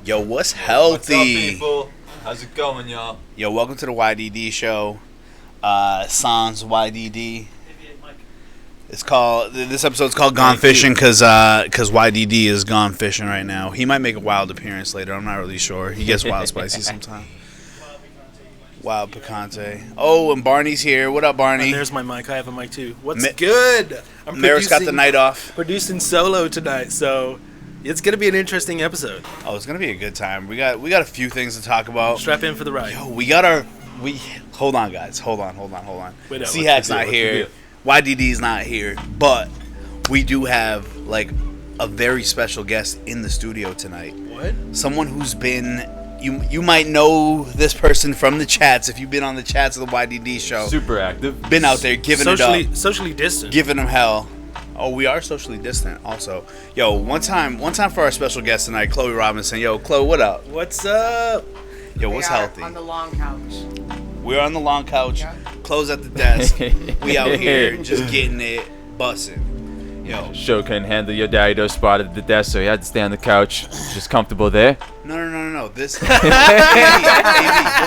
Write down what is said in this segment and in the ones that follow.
Yo, what's healthy? What's up, people? How's it going, y'all? Yo, welcome to the YDD Show. Sans YDD. It's called. This episode's called Gone Fishin' because YDD is gone fishing right now. He might make a wild appearance later. I'm not really sure. He gets wild spicy sometimes. Wild picante. Oh, and Barney's here. What up, Barney? There's my mic. I have a mic too. What's good? Merrick's got the night off. Producing solo tonight, so it's gonna be an interesting episode. Oh, it's gonna be a good time. We got a few things to talk about. Strap in for the ride. Yo, hold on, guys. Hold on. Wait up. C-Hack's not here. YDD's not here, but we do have like a very special guest in the studio tonight. What? Someone who's been. You might know this person from the chats if you've been on the chats of the YDD show. Super active. Been out there giving it up. Socially distant. Giving them hell. Oh, we are socially distant also. Yo, one time for our special guest tonight, Chloe Robinson. Yo, Chloe, what up? What's up? Yo, what's healthy? On the long couch. We're on the long couch. Yeah. Chloe's at the desk. We out here just getting it, busting. Yo. Sho couldn't handle your Daddy Doe spot at the desk, so he had to stay on the couch. Just comfortable there. No. This. Hold on.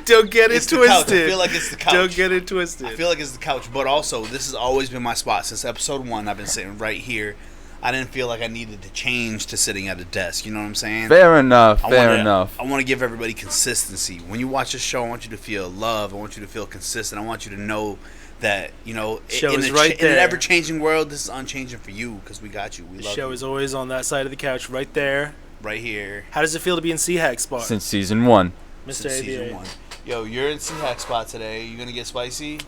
Don't get it twisted. I feel like it's the couch. Don't get it twisted. I feel like it's the couch, but also this has always been my spot since episode 1. I've been sitting right here. I didn't feel like I needed to change to sitting at a desk. You know what I'm saying? Fair enough. I want to give everybody consistency. When you watch this show, I want you to feel love. I want you to feel consistent. I want you to know that, you know, Show in is right in an there. ever-changing world, this is unchanging for you because we got you. We The love show you. is always on that side of the couch, right there. Right here. How does it feel to be in C-Hack's spot, Since season 1. Mr. Since season ABA? 1. Yo, you're in C-Hack spot today. You gonna get spicy?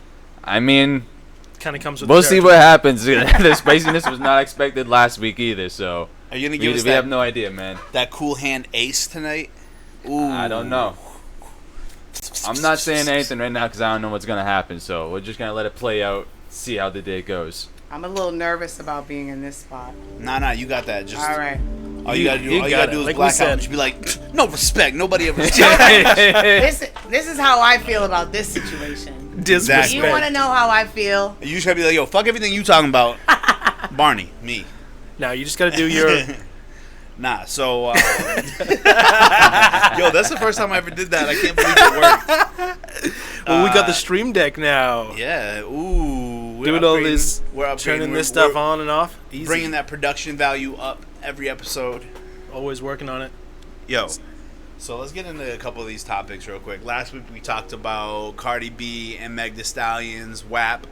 I mean, Kind of comes with. we'll the see what happens. The spiciness was not expected last week either, so Are you gonna give us we have no idea, man. that cool hand ace tonight? Ooh. I don't know. I'm not saying anything right now because I don't know what's gonna happen, so we're just gonna let it play out, see how the day goes. I'm a little nervous about being in this spot. Nah, you got that. Just All right. all you gotta do. You All you got gotta do it. is Like we black out said. and just be like, no respect. Nobody ever respect. This is how I feel about this situation. Disrespect. You want to know how I feel? You just gotta be like, yo, fuck everything you talking about. Barney, me. Now you just gotta do your. Nah, so yo, that's the first time I ever did that. I can't believe it worked. Well, we got the stream deck now. Yeah, ooh, we're Doing all upgrading- this, we're upgrading. turning this We're- stuff on and off. Easy. bringing that production value up every episode. Always working on it. Yo, so let's get into a couple of these topics real quick. Last week we talked about Cardi B and Meg Thee Stallion's WAP.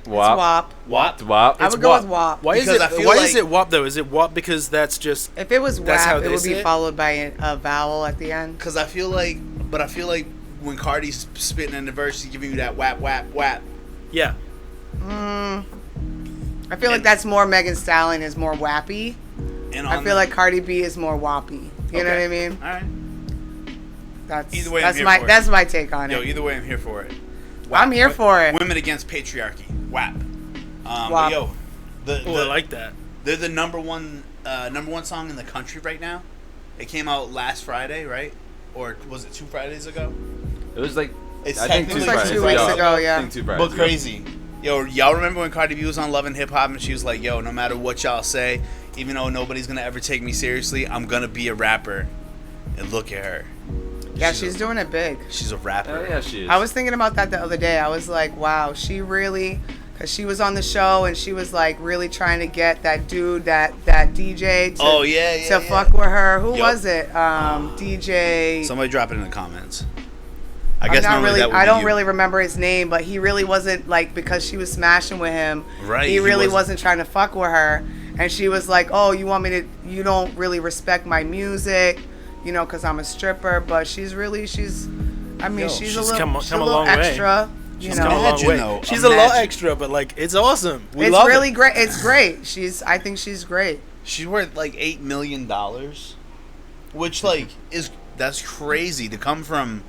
It's WAP. WAP. I would go with WAP. Why is Because it? I feel Why like- is it WAP though? Is it WAP because that's just? If it was That's how WAP, it they would say be it? followed by a vowel at the end. Because I feel like when Cardi's spitting in the verse, she's giving you that WAP. Yeah. I feel like that's more Megan Stallion is more wappy. And I feel like Cardi B is more wappy. You know what I mean? All right. That's I'm here for it. that's my take on Yo, it. either way, I'm here for it. I'm here for it. Women against patriarchy. WAP. But WAP. yo, Oh, I like that. they're the number one song in the country right now. It came out last Friday, right? Or was it 2 Fridays ago? It was like It's I think 2 technically like Fridays 2 weeks ago, I yeah. think 2 Fridays But ago. crazy. Yo, y'all remember when Cardi B was on Love and Hip Hop and she was like, yo, no matter what y'all say, even though nobody's gonna ever take me seriously, I'm gonna be a rapper. And look at her. Yeah, she's doing it big. She's a rapper. Oh, yeah, she is. I was thinking about that the other day. I was like, wow, she really, because she was on the show and she was like really trying to get that dude, that DJ to fuck with her. Who Yup. was it? DJ. Somebody drop it in the comments. I guess normally that would be don't you. really remember his name, but he really wasn't like, because she was smashing with him. Right, He he really wasn't. wasn't trying to fuck with her. And she was like, oh, you don't really respect my music, you know, because I'm a stripper. But she's a little she's come a little long way. extra. You She's know, come a long Imagine, way. though, She's a little imagine. extra, but like it's awesome. We it's love really it. great. It's great. I think she's great. She's worth like $8 million. Which that's crazy to come from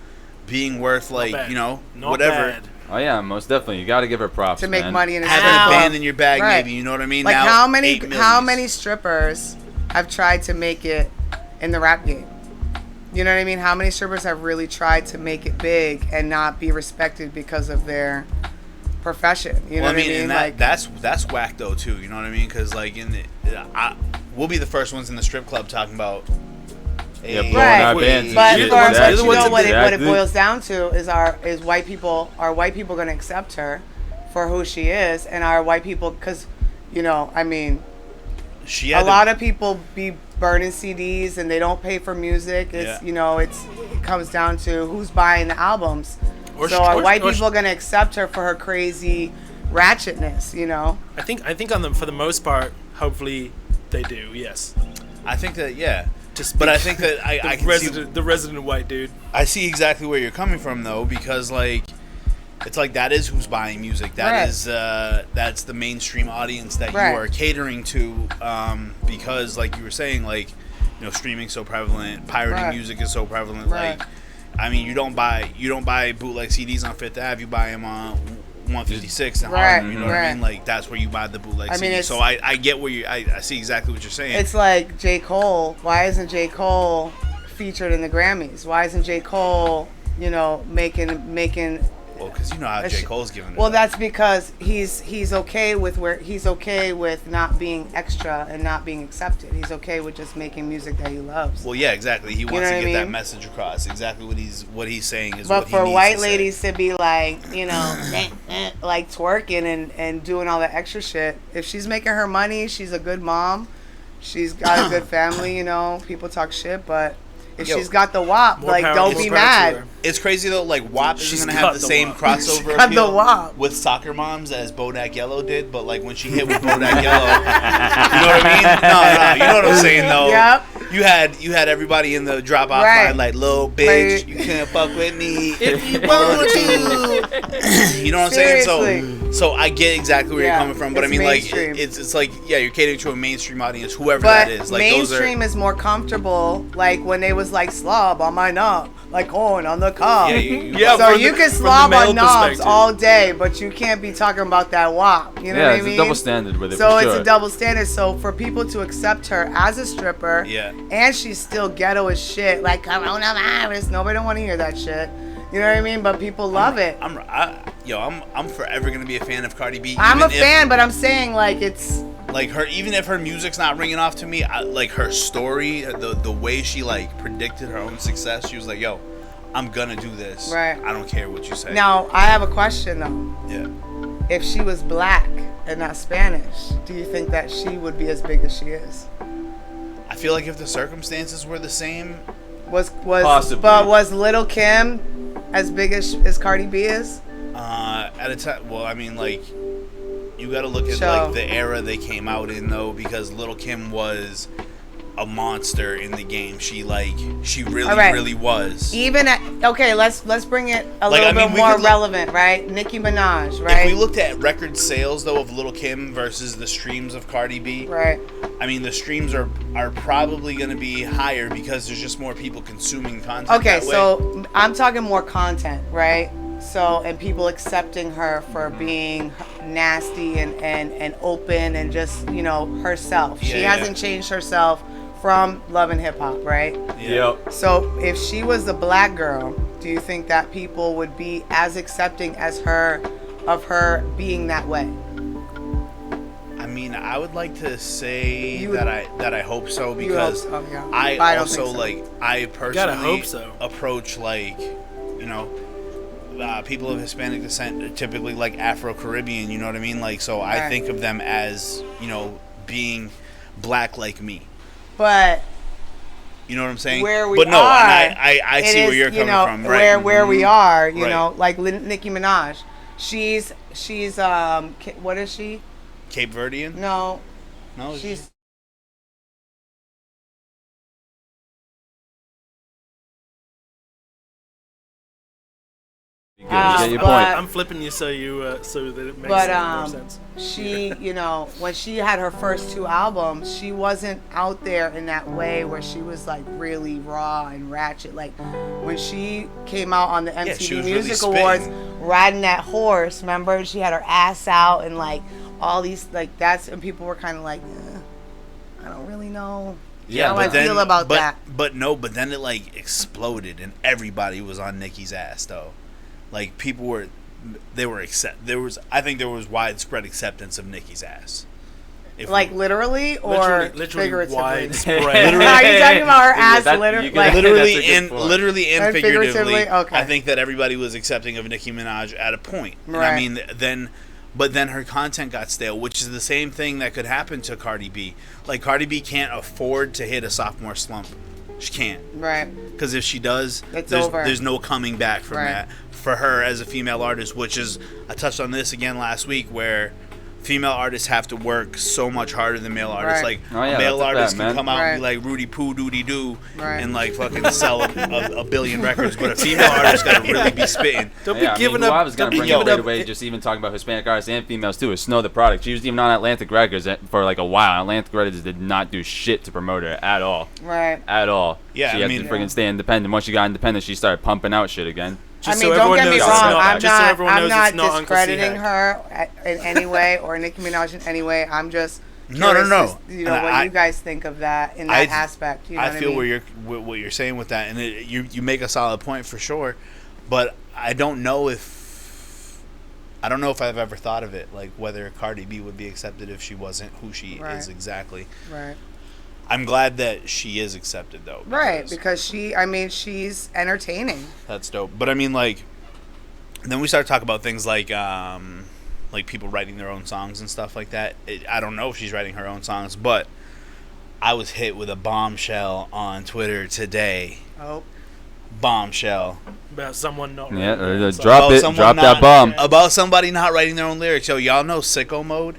being worth like, bad. you know, Not whatever. bad. Oh yeah, most definitely. You got to give her props, To make man. money in a Having strip a club. band in your bag, Right. maybe, you know what I mean? Like now, how 8 many millions. strippers have tried to make it in the rap game? You know what I mean? How many strippers have really tried to make it big and not be respected because of their profession. You know what I mean? And that's whack though too. You know what I mean? Because like we'll be the first ones in the strip club talking about. Blowing our bands. But and shit. you know what it boils down to is white people. Are white people going to accept her for who she is? And are white people, because, you know, I mean, a lot of people be burning CDs and they don't pay for music. It's you know, it comes down to who's buying the albums. So are white people going to accept her for her crazy ratchetness? You know, I think on them for the most part, hopefully they do. Yes, I think that but I think that I can see the resident white dude. I see exactly where you're coming from though, because like it's like that is who's buying music. That is that's the mainstream audience that you are catering to, because like you were saying, like, you know, streaming's so prevalent, pirating music is so prevalent. Like, I mean, you don't buy bootleg CDs on Fifth Ave. You buy them on 156 in Harlem. You know what I mean? Like, that's where you buy the bootleg CDs. So I get where I see exactly what you're saying. It's like J. Cole. Why isn't J. Cole featured in the Grammys? Why isn't J. Cole, you know, making? Well, because you know how J. Cole's giving it. Well, that's because he's okay with not being extra and not being accepted. He's okay with just making music that he loves. Well, yeah, exactly. He wants to get that message across. Exactly what he's saying is. But for white ladies to be like, you know, like twerking and doing all the extra shit. If she's making her money, she's a good mom. She's got a good family. You know, people talk shit, but. If she's got the WAP, like, don't be mad. It's crazy though. Like, WAP isn't gonna have the same crossover appeal with Soccer Moms as Bodak Yellow did, but like when she hit with Bodak Yellow, you know what I mean? No, you know what I'm saying though. Yep. You had everybody in the drop off line like, little bitch, you can't fuck with me if you want to. You know what I'm saying? So I get exactly where you're coming from, but I mean, like, it's like, you're catering to a mainstream audience, whoever that is. Like, mainstream is more comfortable. Like when they was like slob on my knob, like corn on the cob. So you can slob on knobs all day, but you can't be talking about that WAP. You know what I mean? It's a double standard with it. So it's a double standard. So for people to accept her as a stripper, and she's still ghetto as shit, like coronavirus. Nobody don't want to hear that shit. You know what I mean? But people love it. I'm forever gonna be a fan of Cardi B. I'm a fan, but I'm saying like it's. Like her, even if her music's not ringing off to me, like her story, the way she like predicted her own success, she was like, "Yo, I'm gonna do this. Right. I don't care what you say." Now I have a question though. Yeah. If she was black and not Spanish, do you think that she would be as big as she is? I feel like if the circumstances were the same, possibly. But was Lil' Kim as big as Cardi B is? At a time, well, I mean, like. You got to look at like the era they came out in though, because Lil' Kim was a monster in the game. She really was. Even let's bring it a little bit more relevant, right? Nicki Minaj, right? If we looked at record sales though of Lil' Kim versus the streams of Cardi B, right? I mean, the streams are probably going to be higher because there's just more people consuming content. Okay, so I'm talking more content, right? So, and people accepting her for being nasty and open and just, you know, herself. She hasn't changed herself from Love and Hip Hop, right? Yep. So, if she was a black girl, do you think that people would be as accepting as her of her being that way? I mean, I would like to say that I hope so, because I also like I personally approach like, you know, people of Hispanic descent, typically like Afro-Caribbean, you know what I mean? Like, so I think of them as, you know, being black like me. But you know what I'm saying? Where we but no, are, and I see where you're coming from, right? Where we are, you know, like Nicki Minaj. She's what is she? Cape Verdean? No, she's. Get your point. I'm flipping you so that it makes more sense. She, you know, when she had her first 2 albums, she wasn't out there in that way where she was like really raw and ratchet. Like when she came out on the MTV Music Awards, riding that horse, remember? She had her ass out and like all these, like that's, and people were kind of like, I don't really know. Yeah, how I feel about that. But then it like exploded and everybody was on Nicki's ass though. Like people were I think there was widespread acceptance of Nicki's ass. Like literally or literally figuratively? widespread. Are you talking about her ass literally and figuratively? Okay. I think that everybody was accepting of Nicki Minaj at a point. Right. And I mean, but then her content got stale, which is the same thing that could happen to Cardi B. Like, Cardi B can't afford to hit a sophomore slump. She can't. Right. Because if she does, over. There's no coming back from that for her as a female artist, which is, I touched on this again last week, where female artists have to work so much harder than male artists. Right. Like, male artists can come out and be like Rudy Poo Doody Doo and like fucking sell a billion records, but a female artist gotta really be spitting. Don't be giving up. I was gonna bring up right away, just even talking about Hispanic artists and females too, is Snow the Product. She was even on Atlantic Records for like a while. Atlantic Records did not do shit to promote her at all. Right. At all. Yeah, she had to freaking stay independent. Once she got independent, she started pumping out shit again. Just I mean, don't get me wrong. I'm not discrediting her her in any way or Nicki Minaj in any way. I'm just No. You know what you guys think of that in that aspect. You know I what feel I mean? what you're saying with that, and you make a solid point for sure. But I don't know if I've ever thought of it, like whether Cardi B would be accepted if she wasn't who she is exactly. Right. I'm glad that she is accepted though. Because she's entertaining. That's dope. But I mean, like, then we start talking about things like people writing their own songs and stuff like that. I don't know if she's writing her own songs, but I was hit with a bombshell on Twitter today. Oh. Bombshell. About someone not drop that bomb. About somebody not writing their own lyrics. Yo, y'all know Sicko Mode?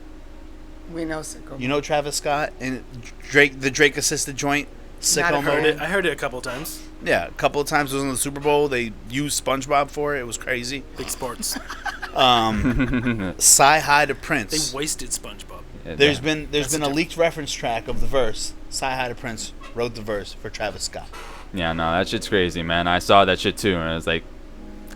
We know Sicko Mode. You know Travis Scott and the Drake assisted joint Sicko Mode? I heard it a couple of times. Yeah, a couple of times. It was in the Super Bowl. They used SpongeBob for it. It was crazy. Big sports. Sigh Hi to Prince. They wasted SpongeBob. Yeah, there's been a leaked reference track of the verse. Sigh Hi to Prince wrote the verse for Travis Scott. Yeah, no, that shit's crazy, man. I saw that shit too, and I was like,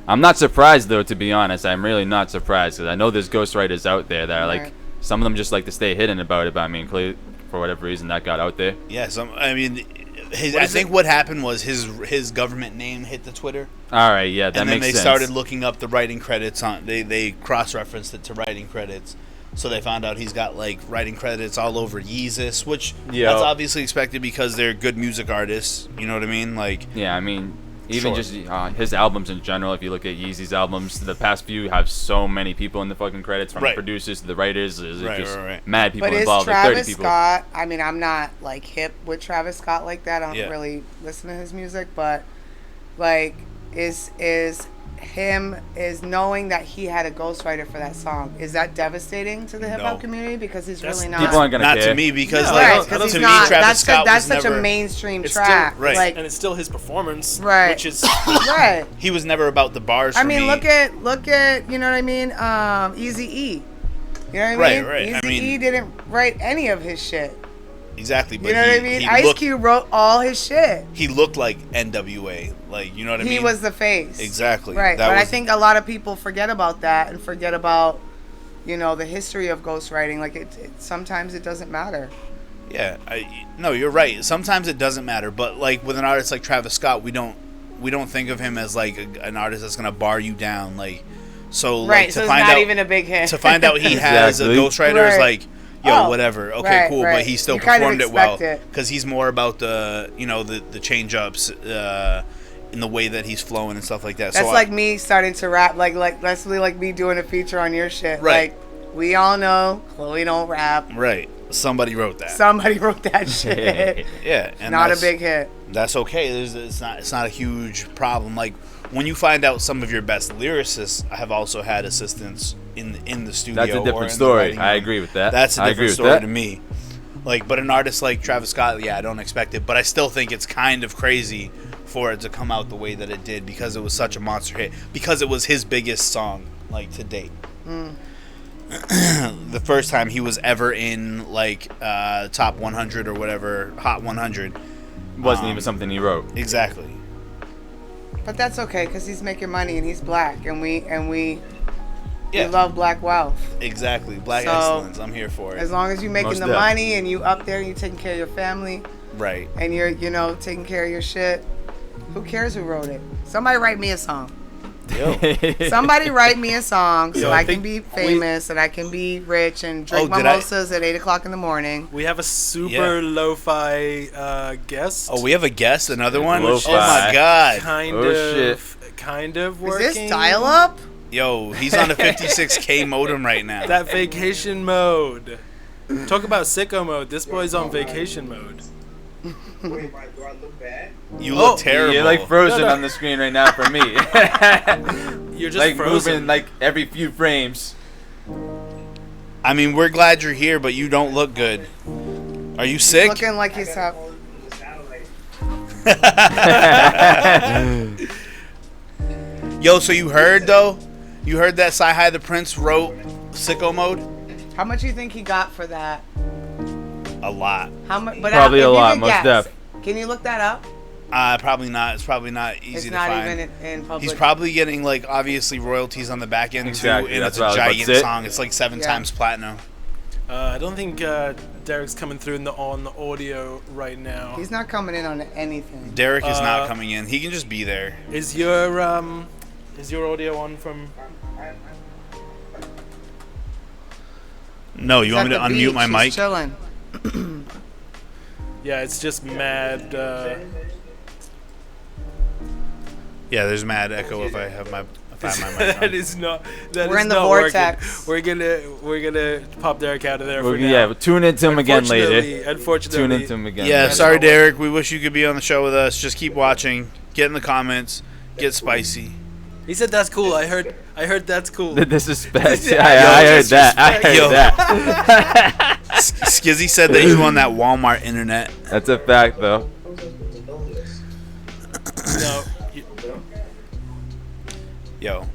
I'm not surprised though. To be honest, I'm really not surprised because I know there's ghostwriters out there that are like, some of them just like to stay hidden about it. But I mean, clearly, for whatever reason, that got out there. Yeah, I think what happened was his government name hit the Twitter. All right, yeah, that makes sense. And then they started looking up the writing credits on. They cross-referenced it to writing credits, so they found out he's got like writing credits all over Yeezus, which that's obviously expected because they're good music artists. You know what I mean? Like, yeah, I mean, even just his albums in general. If you look at Yeezy's albums, the past few have so many people in the fucking credits, from the producers to the writers. Mad people involved. But is Travis 30 people. Scott? I mean, I'm not like hip with Travis Scott like that. I don't really listen to his music, but like, is knowing that he had a ghostwriter for that song, is that devastating to the hip hop community? Because he's really not. People aren't gonna care. Not to me, because to me, Travis Scott that's such a mainstream track, still, and it's still his performance, which is He was never about the bars. I mean, look at you know what I mean? Eazy-E. You know what I mean? Right. Eazy-E didn't write any of his shit. Exactly, but you know what I mean? Ice Cube wrote all his shit. He looked like NWA, like, you know what I mean? He was the face. Exactly. Right, but I think a lot of people forget about that and forget about, you know, the history of ghostwriting. Like, sometimes it doesn't matter. Yeah, no, you're right. Sometimes it doesn't matter, but like with an artist like Travis Scott, we don't think of him as like an artist that's gonna bar you down, like. So like, so it's not even a big hit. To find out he has a ghostwriter is like, yo, whatever. Okay, cool, but he still performed it well because he's more about the, you know, the change ups in the way that he's flowing and stuff like that. That's like me starting to rap, like that's really like me doing a feature on your shit. Right. Like, we all know Chloe don't rap. Right. Somebody wrote that. Somebody wrote that shit. Yeah, and not a big hit. That's okay. It's not a huge problem. Like, when you find out some of your best lyricists have also had assistants in the studio. That's a different story. I agree with that. That's a different story to me. Like, but an artist like Travis Scott, I don't expect it. But I still think it's kind of crazy for it to come out the way that it did because it was such a monster hit. Because it was his biggest song, like, to date. The first time he was ever in, like, top 100 or whatever, Hot 100. Wasn't even something he wrote. Exactly. But that's okay because he's making money and he's black and we love black wealth. Exactly, black excellence. I'm here for it. As long as you're making the money and you up there and you're taking care of your family, right? And you're taking care of your shit. Who cares who wrote it? Somebody write me a song. Somebody write me a song so I can be famous and I can be rich and drink mimosas at 8 o'clock in the morning. We have a super lo-fi guest. Oh, we have a guest, another one? Lo-fi. Oh my god. Kind of working. Is this dial-up? Yo, he's on a 56K modem right now. That vacation mode. Talk about sicko mode. This boy's on vacation mode. Wait, do I look bad? You look terrible. You're like frozen on the screen right now for me. You're just like frozen. moving like every few frames. I mean, we're glad you're here, but you don't look good. Are you sick? Looking like he's up. Yo, so you heard though? You heard that Sci-Hi the Prince wrote Sicko Mode? How much do you think he got for that? A lot. How much? But Probably a lot, most guess, def. Can you look that up? Probably not. It's probably not easy It's to not find. even in public. He's probably getting like obviously royalties on the back end Exactly, too, and that's it's a what I was about to giant say. song. It's like 7 times platinum. I don't think Derek's coming through on the audio right now. He's not coming in on anything. Derek is not coming in. He can just be there. Is your audio on from? No, you want me to unmute my mic? Chilling. Yeah, it's just mad. Yeah, there's mad echo if I have my mic That on. is not. That We're is in the not vortex. Working. We're gonna pop Derek out of there for now. Yeah, tune into him again later. Unfortunately, Tune into him again. Yeah, later. sorry, Derek. We wish you could be on the show with us. Just keep watching. Get in the comments. Get spicy. He said that's cool. I heard that's cool. The disrespect. I heard that. I heard Yo. that. Skizzy said that you on that Walmart internet. That's a fact, though. No, Yo.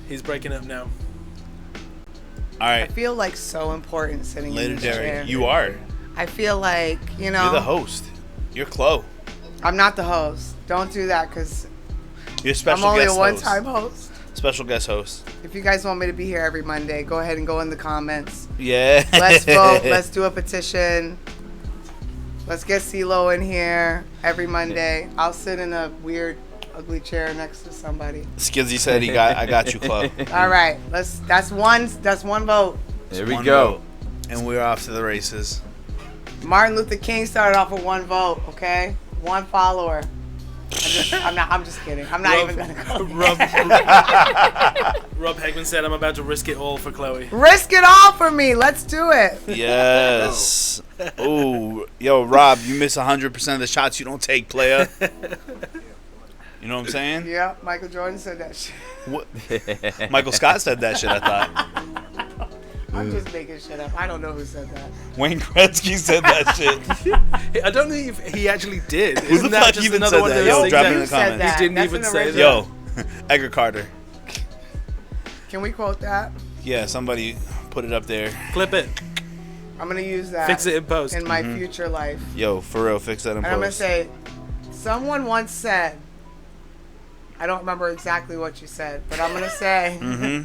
he's breaking up now. All I right. feel like so important sitting Later, in this Derek. chair. You are. I feel like, You're the host. You're Chloe. I'm not the host. Don't do that because You're a special I'm only guest a one-time host. Special guest host. If you guys want me to be here every Monday, go ahead and go in the comments. Yeah. Let's vote. Let's do a petition. Let's get CeeLo in here every Monday. I'll sit in a weird, ugly chair next to somebody. Skizzy said I got you, Chloe. All right. That's one vote. Here we One go. vote. And we're off to the races. Martin Luther King started off with one vote, okay? One follower. I'm just kidding. I'm not even gonna go. Rob Hegman said, "I'm about to risk it all for Chloe." Risk it all for me. Let's do it. Yes. Oh, yo, Rob, you miss 100% of the shots you don't take, player. You know what I'm saying? Yeah, Michael Jordan said that shit. What? Michael Scott said that shit, I thought. I'm just making shit up. I don't know who said that. Wayne Gretzky said that shit. I don't know if he actually did. Who the Isn't that fuck just even another said one that? of Yo, those drop things it in that the comments. That. He didn't That's even an say original. that. Yo, Edgar Carter. Can we quote that? Yeah, somebody put it up there. Clip it. I'm gonna use that. Fix it in post. in my future life. Yo, for real, fix that in And I'm gonna post. say, someone once said, I don't remember exactly what you said, but I'm gonna say, Yeah,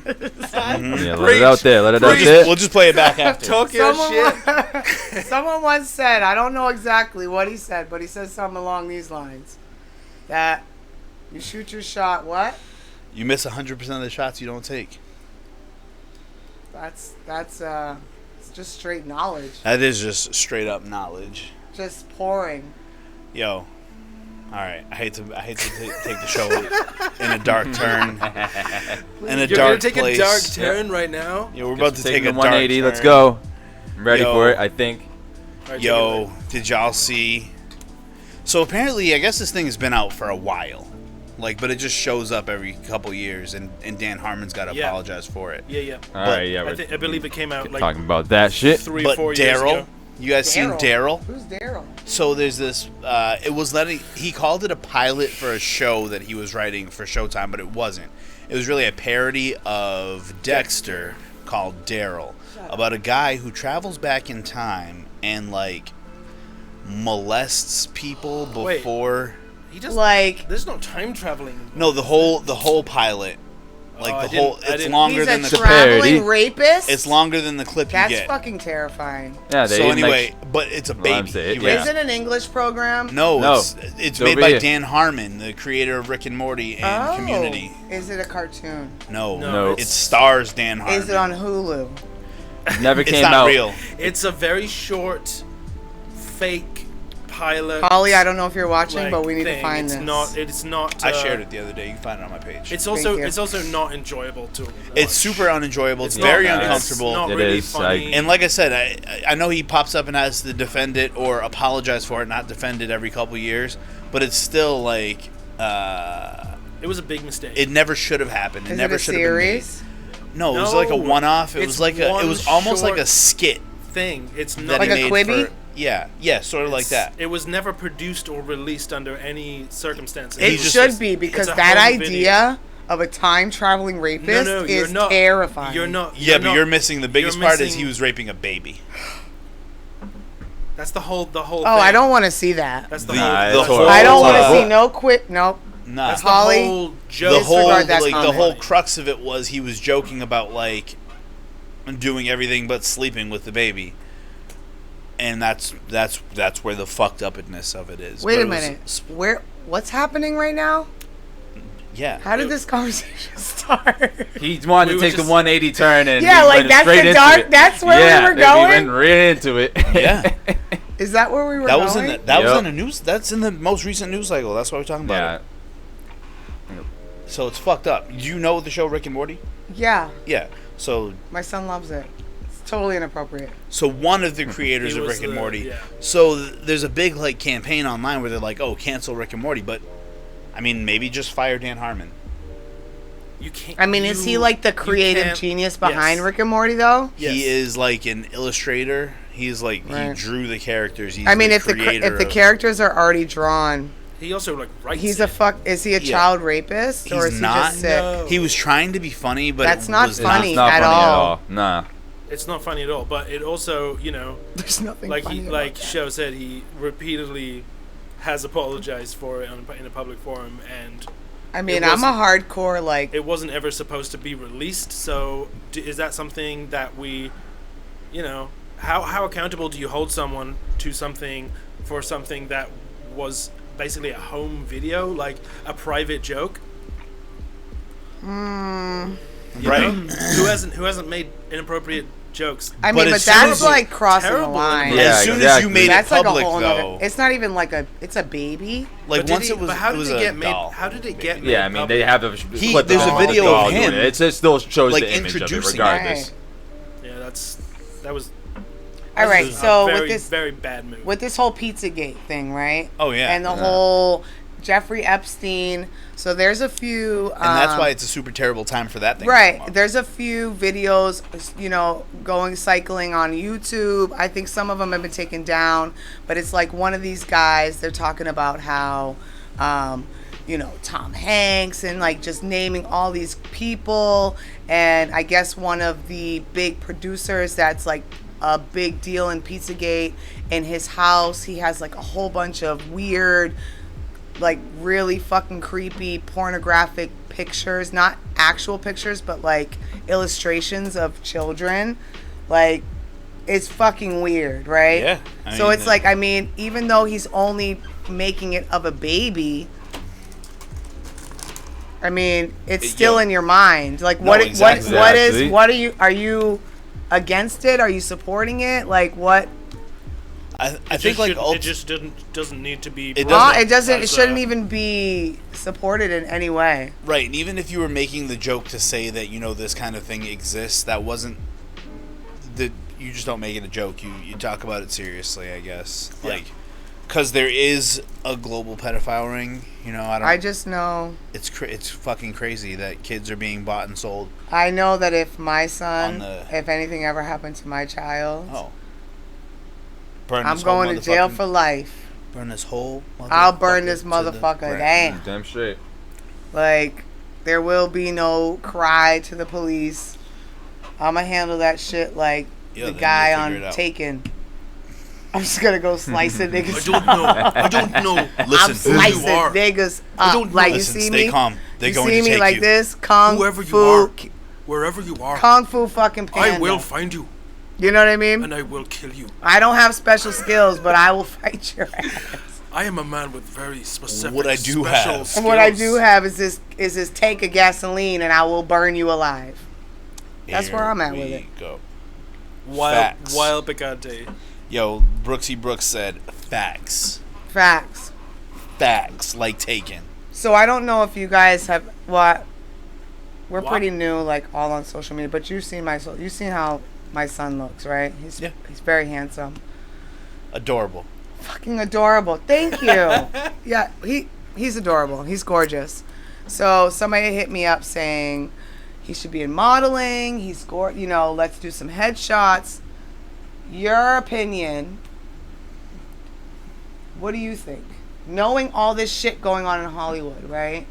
let it out there. Let it out there. We'll just play it back after. Talk your shit. someone once said, I don't know exactly what he said, but he said something along these lines, that you shoot your shot. What? You miss 100% of the shots you don't take. That's it's just straight knowledge, That is just straight up knowledge. just pouring. Yo, all right. I hate to take the show in a dark turn, in a You're dark gonna take place. a dark turn right now. Yeah, we're about to take Taking a the dark 180. turn. Let's go. I'm ready Yo. for it. I think. All right, Yo, did y'all see? So apparently, I guess this thing has been out for a while, but it just shows up every couple years, and Dan Harmon's got to Yeah. apologize for it. Yeah. All right. Yeah. I believe it came out like talking about that shit. 3 But 4 years Daryl, ago. you guys seen Daryl? Who's Daryl? So there's this. He called it a pilot for a show that he was writing for Showtime, but it wasn't. It was really a parody of Dexter called Daryl, about a guy who travels back in time and molests people before. He just Like, there's no time traveling. No, the whole pilot Like it's longer than the He's a traveling rapist? It's longer than the clip you get. That's fucking terrifying. Yeah, so anyway, but it's a baby. Is it an English program? No. It's made by Dan Harmon, the creator of Rick and Morty and Community. Is it a cartoon? No. It stars Dan Harmon. Is it on Hulu? Never came out. It's not real. It's a very short, fake pilot. Holly, I don't know if you're watching, but we need to find this. It's not. I shared it the other day. You can find it on my page. It's also not enjoyable to watch. It's super unenjoyable. It's very uncomfortable. It's not really funny. And like I said, I know he pops up and has to defend it or apologize for it, not defend it every couple years. But it's still like. It was a big mistake. It never should have happened. It never should have been made. No, it was like a one-off. It was almost like a skit thing. It's not like a Quibi. Yeah, sort of like that. It was never produced or released under any circumstances. It should be, because that idea of a time-traveling rapist is terrifying. But you're missing the biggest part is he was raping a baby. That's the whole thing. I don't want to see that. That's the whole. I don't want to see no quick. Nope. Nah. That's Holly, the whole joke. The whole crux of it was he was joking about like doing everything but sleeping with the baby. And that's where the fucked upness of it is. Wait a minute. What's happening right now? Yeah. How did this conversation start? He wanted to take the 180 turn and that's the dark. That's where we were going. We went right into it. Yeah. Is that where we were going? Was in the news. That's in the most recent news cycle. That's why we're talking about it. So it's fucked up. Do you know the show Rick and Morty? Yeah. Yeah. So my son loves it. Totally inappropriate. So one of the creators of Rick and Morty. So there's a big like campaign online where they're like, "Oh, cancel Rick and Morty," but I mean, maybe just fire Dan Harmon. You can't. I mean, is he like the creative genius behind Rick and Morty though? Yes. He is like an illustrator. He's like he drew the characters. He's if the characters are already drawn. He also like writes. Is he a child rapist or is he just sick? No. He was trying to be funny, but that's not funny at all. Nah. It's not funny at all, but it also, there's nothing like funny like Sho said, he repeatedly has apologized for it in a public forum, and I mean, I'm a hardcore like. It wasn't ever supposed to be released, so is that something that we, how accountable do you hold someone to something for something that was basically a home video, like a private joke? Right. Who hasn't made inappropriate jokes? I mean, but that's like crossing the line. Yeah, as soon as you made it public, though, it's not even like it's a baby. Like once it was, how did it get made? Doll. How did it get made? Yeah, I mean, they have there's a video of him. It still shows like the image of it, introducing regardless. Yeah, that was. All right, so very, with this very bad move. With this whole Pizzagate thing, right? Oh yeah, and the whole Jeffrey Epstein. So there's a few, and that's why it's a super terrible time for that thing. Right. There's a few videos, going cycling on YouTube. I think some of them have been taken down, but it's like one of these guys. They're talking about how, Tom Hanks and like just naming all these people, and I guess one of the big producers that's like a big deal in Pizzagate, in his house he has like a whole bunch of weird, like really fucking creepy pornographic pictures, not actual pictures, but like illustrations of children. Like, it's fucking weird, right? Yeah. So it's like, even though he's only making it of a baby, it's still in your mind. Like, what are you against it? Are you supporting it? Like, what? I think like it just doesn't need to be. It shouldn't even be supported in any way. Right, and even if you were making the joke to say that this kind of thing exists, that wasn't you just don't make it a joke. You talk about it seriously, I guess. Yeah. Like, because there is a global pedophile ring. I just know it's fucking crazy that kids are being bought and sold. I know that if my son, if anything ever happened to my child. Oh. I'm going to jail for life. Burn this whole motherfucker. I'll burn this motherfucker down. Damn straight. Like, there will be no cry to the police. I'ma handle that shit like the guy on Taken. I'm just gonna go slicing niggas. I don't know. Listen, I'm slicing you are. niggas up. Like, Listen, you see stay me? calm. They're You going see to me take like you. this? Kung Whoever you Fu. are. Wherever you are, Kung Fu fucking panda. I will find you You know what I mean? and I will kill you. I don't have special skills, but I will fight your ass. I am a man with very specific What I do special have. skills. And what I do have is this tank of gasoline, and I will burn you alive. That's where I'm at with it. Go. Wild Facts. picante. Yo, Brooksy Brooks said facts. Facts. Facts, like taken. So I don't know if you guys have what. We're What? pretty new, like all on social media, but you've seen you've seen how my son looks, right? He's very handsome, Adorable. fucking adorable. Thank you. Yeah, he's adorable. He's gorgeous. So somebody hit me up saying he should be in modeling. He's let's do some headshots. Your opinion. What do you think? Knowing all this shit going on in Hollywood, right?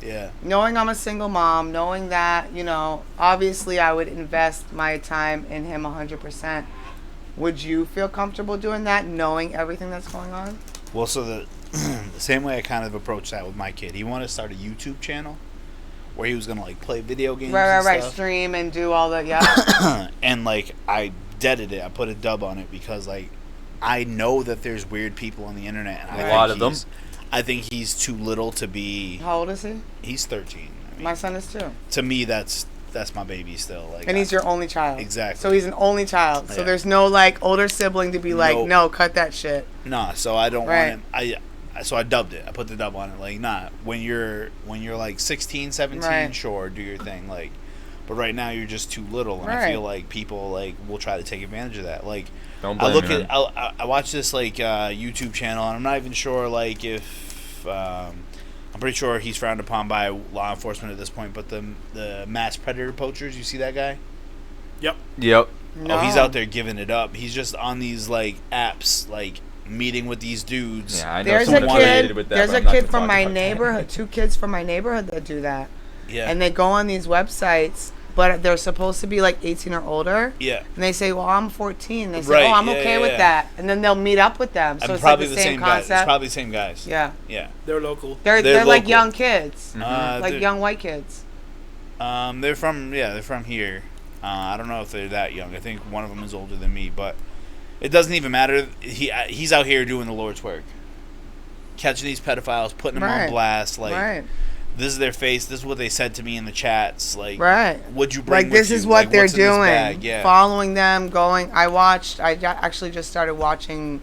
Yeah. Knowing I'm a single mom, knowing that, obviously I would invest my time in him 100%. Would you feel comfortable doing that, knowing everything that's going on? Well, so the same way I kind of approached that with my kid. He wanted to start a YouTube channel where he was going to, like, play video games and stuff. Stream and do all the, yeah. And, like, I deaded it. I put a dub on it because, like, I know that there's weird people on the internet. And A lot of them. I think he's too little to be... How old is he? He's 13. I mean, My son is too. to me, that's my baby still. Like, And he's your only child. Exactly. So he's an only child. So Yeah. there's no, like, older sibling to be like, Nope. no, cut that shit. Nah, so I don't Right. want him. So I dubbed it. I put the dub on it. Like, nah, when you're like 16, 17, Right. sure, do your thing. Like, but right now you're just too little, and I Right. feel like people like will try to take advantage of that. Like, Don't I blame look me, at man. I watch this like YouTube channel, and I'm not even sure like if I'm pretty sure he's frowned upon by law enforcement at this point. But the mass predator poachers, you see that guy? Yep. Yep. No. Oh, he's out there giving it up. He's just on these like apps, like meeting with these dudes. Yeah, I know There's a someone affiliated kid. with that. There's but a I'm not kid gonna from talk my about that. neighborhood. 2 kids from my neighborhood that do that. Yeah. And they go on these websites, but they're supposed to be like 18 or older. Yeah. And they say, well, I'm 14. They say, Right, oh, I'm yeah, okay yeah, with yeah. that. And then they'll meet up with them. So I'm it's probably like the same guys. concept. It's probably the same guys. Yeah. Yeah. They're local. They're They're like local. young kids. They're- Like young white kids. They're from here. I don't know if they're that young. I think one of them is older than me, but it doesn't even matter. He's out here doing the Lord's work, catching these pedophiles, putting them Right. on blast. Like, Right. this is their face. This is what they said to me in the chats. Like, Right. What'd you bring Like, this with is you? what Like, they're what's in this doing. bag? Yeah. Following them, going. I actually just started watching,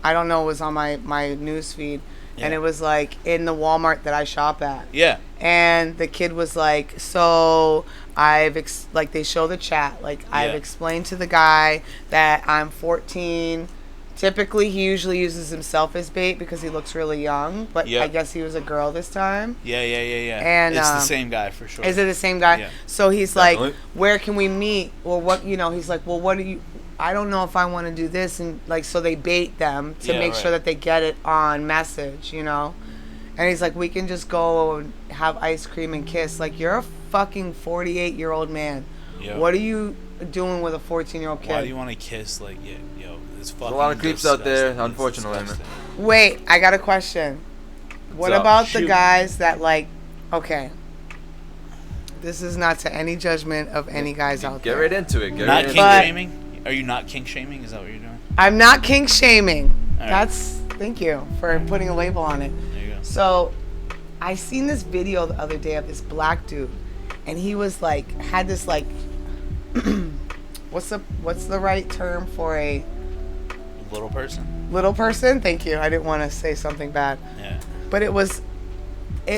I don't know, it was on my news feed. And Yeah. it was like in the Walmart that I shop at. Yeah. And the kid was like, so like they show the chat. Like, I've Yeah. explained to the guy that I'm 14. Typically, he usually uses himself as bait because he looks really young. But Yep. I guess he was a girl this time. Yeah. And, it's the same guy for sure. Is it the same guy? Yeah. So he's Definitely. like, where can we meet? Or what, he's like, well, what do you, I don't know if I want to do this. And like, so they bait them to Yeah, make sure right. that they get it on message, And he's like, we can just go and have ice cream and kiss. Like, you're a fucking 48-year-old man. Yeah. What are you doing with a 14-year-old kid? Why do you want to kiss? Like, it's fucking. There's a lot of creeps out there, disgusting. It's unfortunately, man. disgusting. Wait, I got a question. What up? about the Shoot. guys that like, okay, this is not to any judgment of any guys out Get there. right into it. Get Not right kink into But- shaming? Are you not kink shaming? Is that what you're doing? I'm not kink shaming. All right. Thank you for putting a label on it. There you go. So, I seen this video the other day of this black dude, and he was like, had this like, what's the right term for a Little person? little person? Thank you. I didn't want to say something bad, Yeah. but it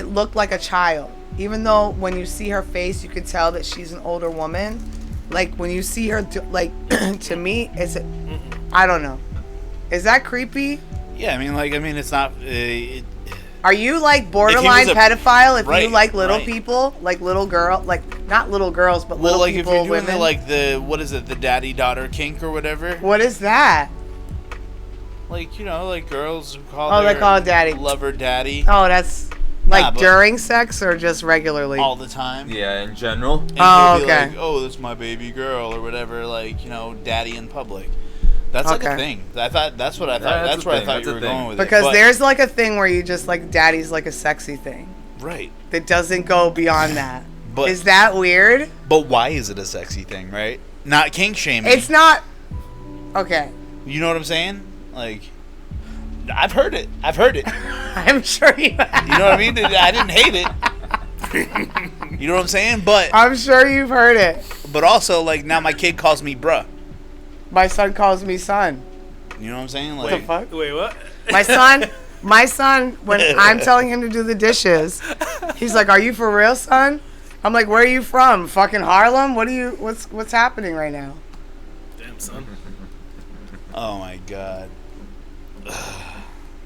looked like a child. Even though when you see her face, you could tell that she's an older woman. Like when you see her, to me, I don't know. Is that creepy? Yeah, I mean, it's not. Are you like borderline pedophile if you Right, like little right. people, like little girl, like not little girls, but Well, little like people, if you're doing women? what is it, the daddy daughter kink or whatever? What is that? Like like girls who call Oh, they their call it daddy. lover daddy Oh, that's like Nah, but- during sex or just regularly? all the time. Yeah, in general. And Oh, he'll be okay. like, oh, that's my baby girl or whatever. Like daddy in public. That's like a thing. I thought that's what I thought. That's where I thought you were going with it. Because there's like a thing where you just like daddy's like a sexy thing. Right. That doesn't go beyond that. But is that weird? But why is it a sexy thing, right? Not kink shaming. It's not. Okay. You know what I'm saying? Like, I've heard it. I'm sure you have. You know what I mean? I didn't hate it. You know what I'm saying? But I'm sure you've heard it. But also, like, now my kid calls me bruh. My son calls me son. You know what I'm saying? Like, what the fuck? Wait, what? My son, when I'm telling him to do the dishes, he's like, "Are you for real, son?" I'm like, "Where are you from? Fucking Harlem? What's happening right now?" Damn, son. Oh my god.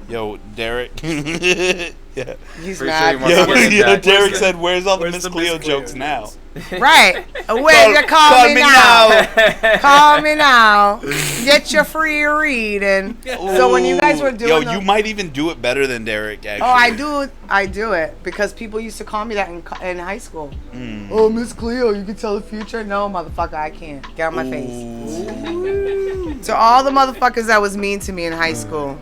Yo, Derek. Yeah. He's mad. Yo, Derek said, "Where's all the Miss Cleo jokes now?" Right. Where you call me now? Call me now. Get your free reading. So when you guys were doing, you might even do it better than Derek. Actually. Oh, I do it because people used to call me that in high school. Oh, Miss Cleo, you can tell the future. No, motherfucker, I can't. Get out my face. To all the motherfuckers that was mean to me in high school.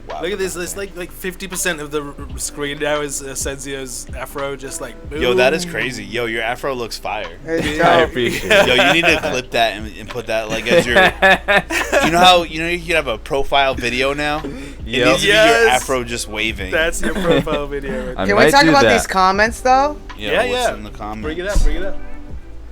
Wow. Look at this. It's like 50% of the screen now is Senzio's afro, just like boom. Yo, that is crazy. Yo, your afro looks fire. I appreciate it. Yo, you need to clip that and put that like as your. You know how you can have a profile video now. It needs to be your afro just waving. That's your profile video. Right. Can we talk about these comments though? Yeah. What's in the comments? Bring it up.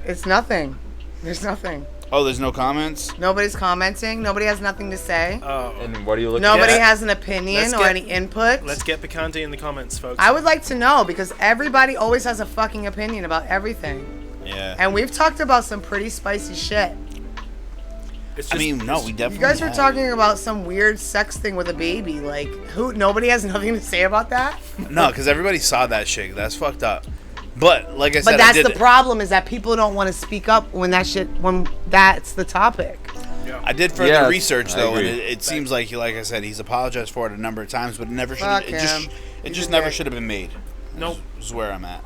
It's nothing. There's nothing. Oh, there's no comments? Nobody's commenting. Nobody has nothing to say. Oh. And what are you looking at? Nobody has an opinion or any input. Let's get Picante in the comments, folks. I would like to know because everybody always has a fucking opinion about everything. Yeah. And we've talked about some pretty spicy shit. We definitely. You guys were talking about some weird sex thing with a baby. Like, nobody has nothing to say about that? No, because everybody saw that shit. That's fucked up. But like I said, but that's the problem is that people don't want to speak up when that's the topic. Yeah. I did further research though, and it seems like I said, he's apologized for it a number of times, but it never should. It just never should have been made. Nope. Is where I'm at.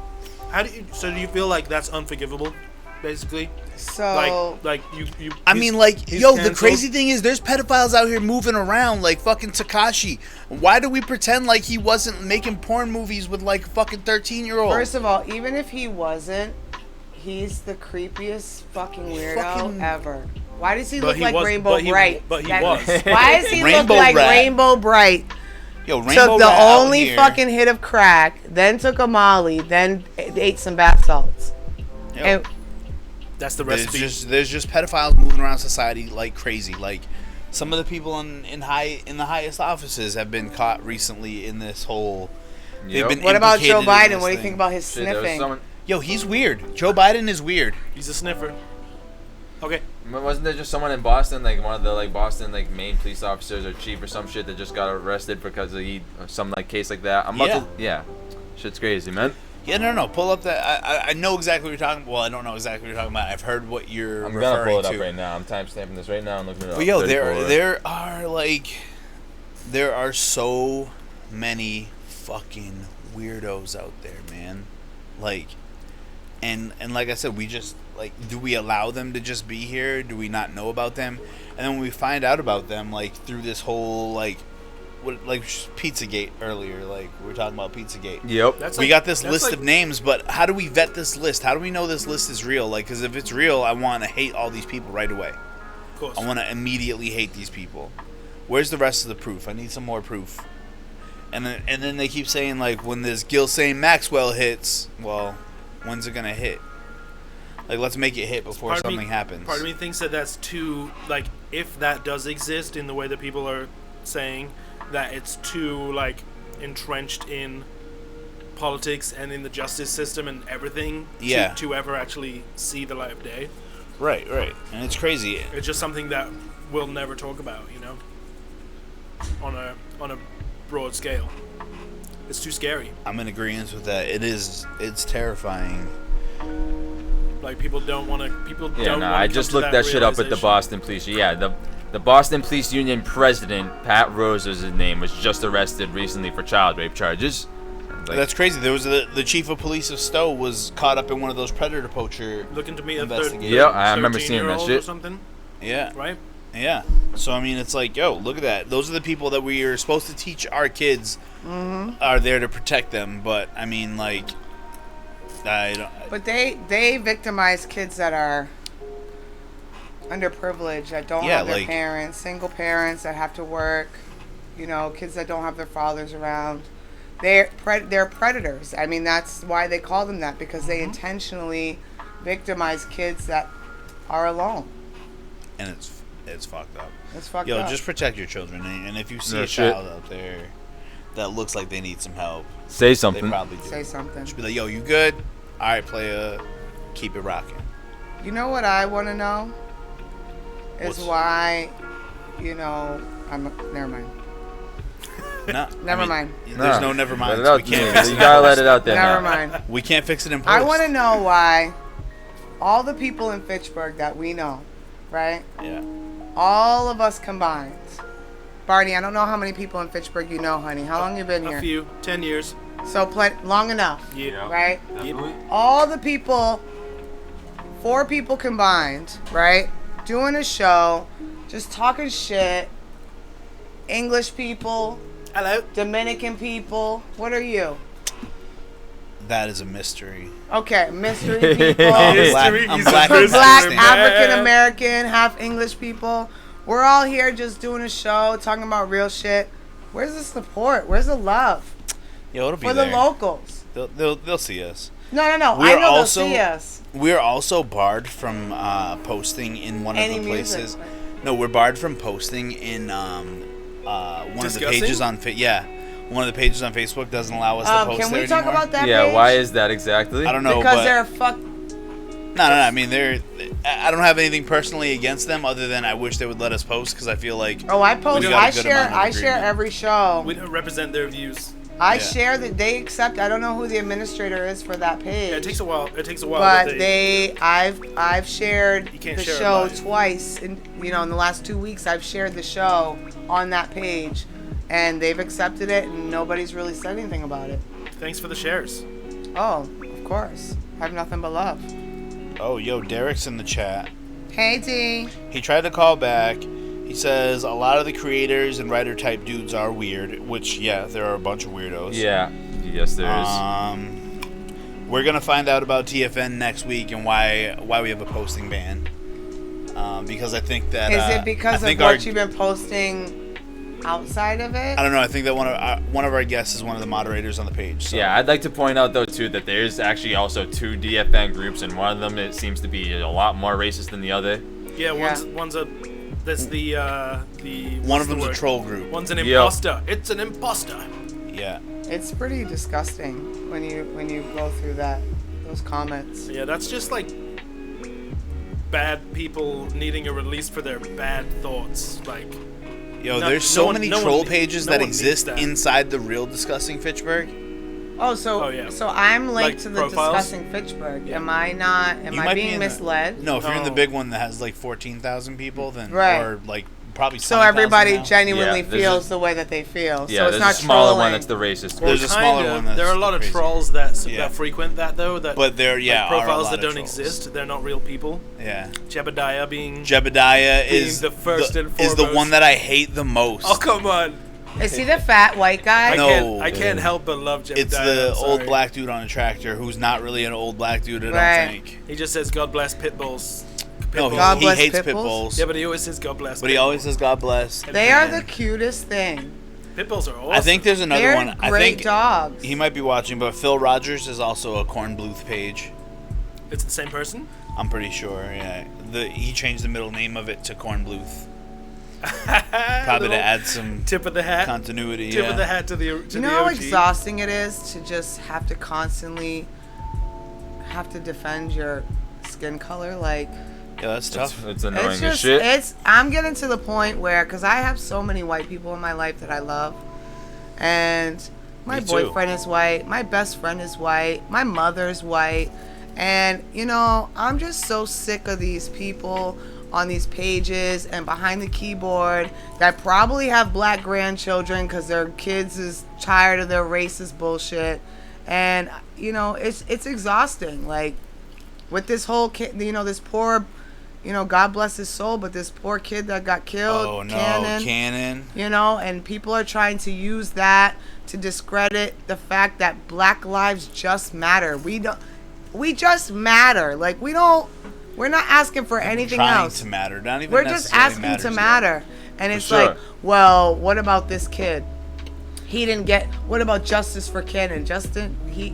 So do you feel like that's unforgivable, basically? So like you. I mean, like, yo, the crazy thing is, there's pedophiles out here moving around like fucking Tekashi. Why do we pretend like he wasn't making porn movies with like fucking 13-year-olds? First of all, even if he wasn't, he's the creepiest fucking weirdo ever. Why does he look like Rainbow Bright? But he was. Why does he look like Rainbow Bright? Yo, Rainbow took the only fucking hit of crack, then took a Molly, then ate some bath salts. Yo. And that's the recipe. There's just pedophiles moving around society like crazy. Like some of the people in the highest offices have been caught recently in this whole. Yep. What about Joe Biden? What do you think about his sniffing? Yo, he's weird. Joe Biden is weird. He's a sniffer. Okay. Wasn't there just someone in Boston, like one of the like Boston like main police officers or chief or some shit that just got arrested because of some like case like that? Shit's crazy, man. Yeah, no. Pull up that. I know exactly what you're talking about. Well, I don't know exactly what you're talking about. I've heard what you're referring to. I'm gonna pull it up right now. I'm timestamping this right now and looking it up. But yo, there are so many fucking weirdos out there, man. Like, and like I said, we just like, do we allow them to just be here? Do we not know about them? And then when we find out about them, like through this whole like Pizzagate earlier, like we were talking about Pizzagate. Yep. We got this list of names, but how do we vet this list? How do we know this list is real? Like, because if it's real, I want to hate all these people right away. Of course. I want to immediately hate these people. Where's the rest of the proof? I need some more proof. And then they keep saying like, when this Ghislaine Maxwell hits, well, when's it gonna hit? Like, let's make it hit before something happens. Part of me thinks that that's too, like, if that does exist in the way that people are saying, that it's too, like, entrenched in politics and in the justice system and everything to ever actually see the light of day. Right. And it's crazy. It's just something that we'll never talk about, you know, on a broad scale. It's too scary. I'm in agreement with that. It's terrifying. Like, people don't want to. I just looked that shit up at the Boston Police. Yeah, the Boston Police Union president, Pat Rose was his name, was just arrested recently for child rape charges. Like, that's crazy. There was the chief of police of Stowe was caught up in one of those predator poacher looking to me investigations. Yeah, I remember seeing that shit. Or something. Yeah. Right. Yeah. So I mean, it's like, yo, look at that. Those are the people that we are supposed to teach our kids. Are there to protect them, but I mean, like, I don't. But they victimize kids that are underprivileged, that don't have their parents, single parents that have to work. You know, kids that don't have their fathers around. They're predators. I mean, that's why they call them that, because they intentionally victimize kids that are alone. And it's fucked up. It's fucked up. Yo, just protect your children, and if you see a child out there that looks like they need some help, say something. They probably do. Say something. Just be like, yo, you good? All right, playa, keep it rocking. You know what I want to know is why, you know, never mind. No, never mind. There's no never mind. We can't fix it. You gotta let it out there. Never mind. We can't fix it in post. I want to know why all the people in Fitchburg that we know, right? Yeah. All of us combined. Barney, I don't know how many people in Fitchburg you know, honey. How long you been here? A few. 10 years. So long enough. Yeah. Right? Yep. All the people, 4 people combined, right? Doing a show, just talking shit. English people. Hello. Dominican people. What are you? That is a mystery. Okay, mystery people. I'm black African American, half English people. We're all here just doing a show, talking about real shit. Where's the support? Where's the love? Yo, it'll be for there. The locals. They'll see us. No. I know they'll see us. We're also barred from posting in one of the places. Music. No, we're barred from posting in one of the pages on one of the pages on Facebook doesn't allow us to post can there we talk anymore. about that page? Yeah, why is that exactly? I don't know. Because but they're fuck. No. I mean, I don't have anything personally against them, other than I wish they would let us post, because I feel like. Oh, I post. I share every show. We don't represent their views. I share that they accept. I don't know who the administrator is for that page. Yeah, it takes a while. But I've shared the show twice. In the last 2 weeks, I've shared the show on that page, and they've accepted it, and nobody's really said anything about it. Thanks for the shares. Oh, of course. I have nothing but love. Oh, yo, Derek's in the chat. Hey, D. He tried to call back. He says a lot of the creators and writer type dudes are weird, which, yeah, there are a bunch of weirdos. Yeah, yes, there is. We're gonna find out about TFN next week and why we have a posting ban. Because I think that is it because of what you've been posting outside of it? I don't know. I think that one of our guests is one of the moderators on the page. So. Yeah, I'd like to point out though too that there's actually also 2 DFN groups, and one of them it seems to be a lot more racist than the other. Yeah, one's a. That's the one of them's a troll group. One's an imposter. It's an imposter. Yeah. It's pretty disgusting when you go through those comments. Yeah, that's just like bad people needing a release for their bad thoughts. Like, there's so many troll pages that exist inside the real Discussing Fitchburg. Oh, so I'm linked to the profiles? Discussing Fitchburg. Yeah. Am I being misled? No, if you're in the big one that has like 14,000 people, then or like probably. So everybody genuinely feels the way that they feel. Yeah, so it's not there's a smaller trolling. one that's the racist. There's a smaller one. There are a lot of trolls that frequent that though. But they're profiles that don't exist. They're not real people. Yeah. Jebediah is the first and foremost. Is the one that I hate the most. Oh come on. Is he the fat white guy? I can't help but love Jebediah. It's the old black dude on a tractor who's not really an old black dude, I don't think. He just says, God bless pit bulls. No, he hates pit bulls. Yeah, but he always says, God bless. But he always says, God bless. They are the cutest thing. Pit bulls are awesome. I think there's another one. They're great dogs. He might be watching, but Phil Rogers is also a Corn Bluth page. It's the same person? I'm pretty sure, yeah. He changed the middle name of it to Corn Bluth. Probably to add some tip of the hat continuity. Tip of the hat to the OG. You know how exhausting it is to just have to constantly defend your skin color? Like, yeah, that's tough. It's annoying as shit. I'm getting to the point where, because I have so many white people in my life that I love, and my boyfriend is white, my best friend is white, my mother's white, and I'm just so sick of these people on these pages and behind the keyboard that probably have black grandchildren because their kids is tired of their racist bullshit, and it's exhausting. Like with this whole this poor you know, God bless his soul, but this poor kid that got killed, Oh no, Cannon. You know, and people are trying to use that to discredit the fact that Black lives just matter. We just matter. Like we're not asking for anything else. To matter, not even. We're just asking to matter. And it's like, well, what about this kid? He didn't get. What about justice for Cannon? Justin, he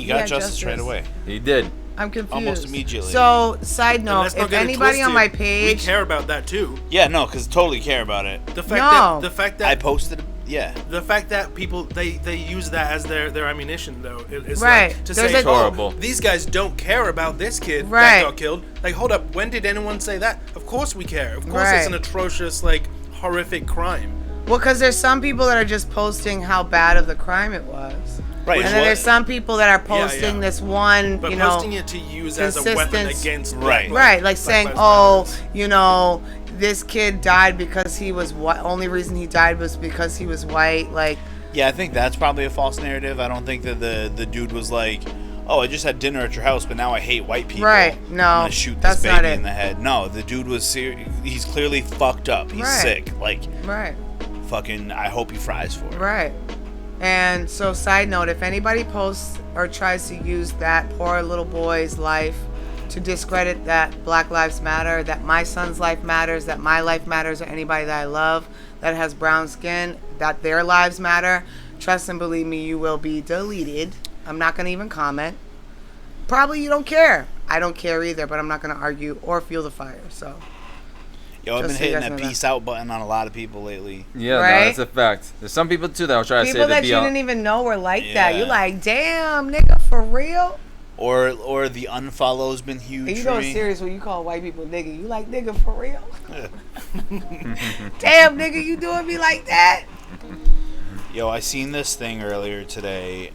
got justice right away. He did. I'm confused. Almost immediately. So, side note, if anybody on my page, we care about that too. Yeah, no, because totally care about it. The fact that I posted. Yeah. The fact that people they use that as their ammunition though is right. Like to There's say horrible. These guys don't care about this kid right. that got killed. Like hold up, when did anyone say that? Of course we care. Of course right. it's an atrocious like horrific crime. Well, because there's some people that are just posting how bad of the crime it was. Right. And then there's some people that are posting this one, but you know, posting it to use as a weapon against right, like saying, oh, you know, this kid died because he was white. Only reason he died was because he was white. Like, yeah, I think that's probably a false narrative. I don't think that the dude was like, oh, I just had dinner at your house, but now I hate white people. Right. No, I'm gonna shoot this baby in the head. No, the dude was he's clearly fucked up. He's sick. Like, right. Fucking, I hope he fries for it. Right. And so, side note, if anybody posts or tries to use that poor little boy's life to discredit that Black Lives Matter, that my son's life matters, that my life matters, or anybody that I love that has brown skin, that their lives matter, trust and believe me, you will be deleted. I'm not going to even comment. Probably you don't care. I don't care either, but I'm not going to argue or fuel the fire, so... Yo, I've been hitting that peace out button on a lot of people lately. Yeah, right? No, that's a fact. There's some people too that will try to say people that you didn't even know were like that. You're like, damn, nigga, for real? Or the unfollow's been huge. And you know, serious when you call white people nigga. You like nigga for real? Damn, nigga, you doing me like that? Yo, I seen this thing earlier today.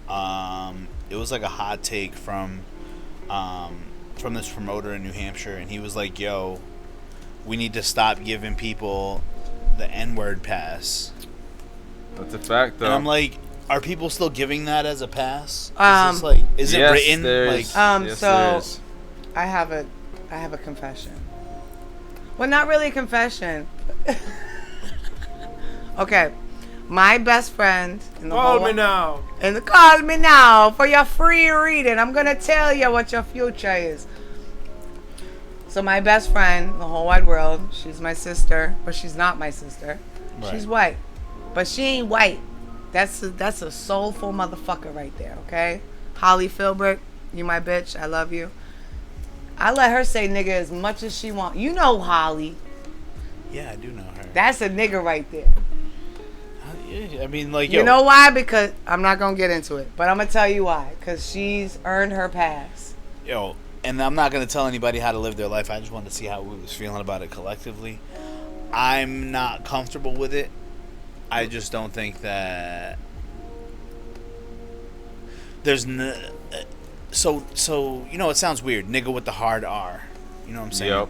It was like a hot take from this promoter in New Hampshire, and he was like, "Yo, we need to stop giving people the N-word pass." That's a fact, though. And I'm like, are people still giving that as a pass? Is it written? Yes, so I have a confession. Well, not really a confession. Okay, my best friend in the call me now. And call me now for your free reading. I'm gonna tell you what your future is. So my best friend in the whole wide world, she's my sister, but she's not my sister. Right. She's white, but she ain't white. That's a soulful motherfucker right there, okay? Holly Philbrick, you my bitch. I love you. I let her say nigga as much as she want. You know Holly. Yeah, I do know her. That's a nigga right there. I mean, like, you know why? Because I'm not gonna get into it, but I'm gonna tell you why. Because she's earned her pass. Yo. And I'm not going to tell anybody how to live their life. I just wanted to see how we was feeling about it collectively. I'm not comfortable with it. I just don't think that there's so you know, it sounds weird, nigga with the hard R. You know what I'm saying? Yep.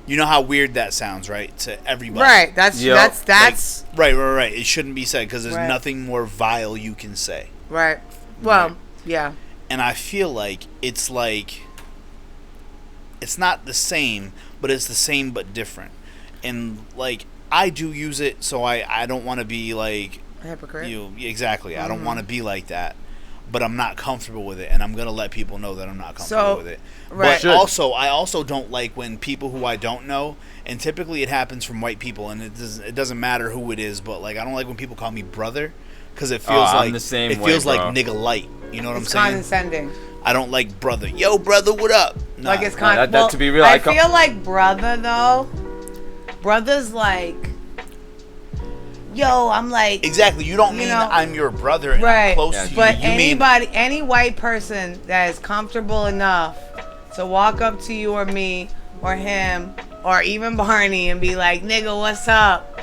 You know how weird that sounds, right? To everybody. Right. That's like, right. It shouldn't be said because there's nothing more vile you can say. Right. Well, yeah. And I feel like it's not the same, but it's the same but different. And like, I do use it, so I don't want to be like a hypocrite. Exactly. I don't want to be like that, but I'm not comfortable with it, and I'm gonna let people know that I'm not comfortable with it. Right. But I also don't like when people who I don't know, and typically it happens from white people, and it doesn't matter who it is, but like, I don't like when people call me brother, because it feels like I'm the same it way, feels bro. like nigga light. You know what I'm It's saying? condescending. I don't like brother. Yo, brother, what up? Nah. Like it's to be real, I feel like brother though. Brother's like, yo, I'm like. Exactly. You don't mean I'm your brother and I'm close to you. But you any white person that is comfortable enough to walk up to you or me or him or even Barney and be like, nigga, what's up?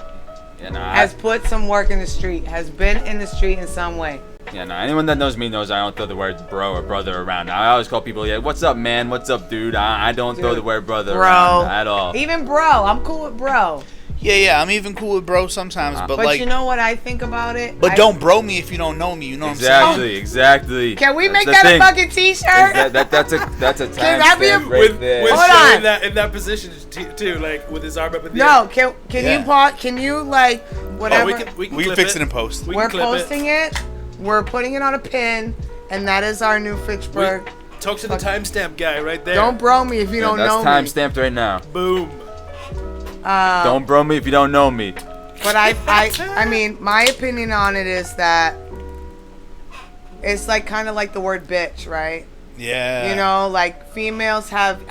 Has put some work in the street, has been in the street in some way. Yeah, no, anyone that knows me knows I don't throw the word bro or brother around. I always call people, what's up, man? What's up, dude? I don't throw the word brother around at all. Even bro. I'm cool with bro. Yeah, I'm even cool with bro sometimes, but like. you know what I think about it? But don't bro me if you don't know me. You know what I'm saying? Exactly. Can we make that a fucking T-shirt? That's a that be a- timestamp right there. With Hold Shay on. in that position too, like with his arm up in the No, air. can Yeah. you pause? Can you like whatever? we can We can clip fix it in post. We We're can clip posting it. We're putting it on a pin, and that is our new Fitchburg. Talk to the timestamp guy right there. Don't bro me if you don't know That's me. time stamped right now. Boom. Don't bro me if you don't know me. But I mean, my opinion on it is that it's like kind of like the word bitch, right? Yeah. You know, like females have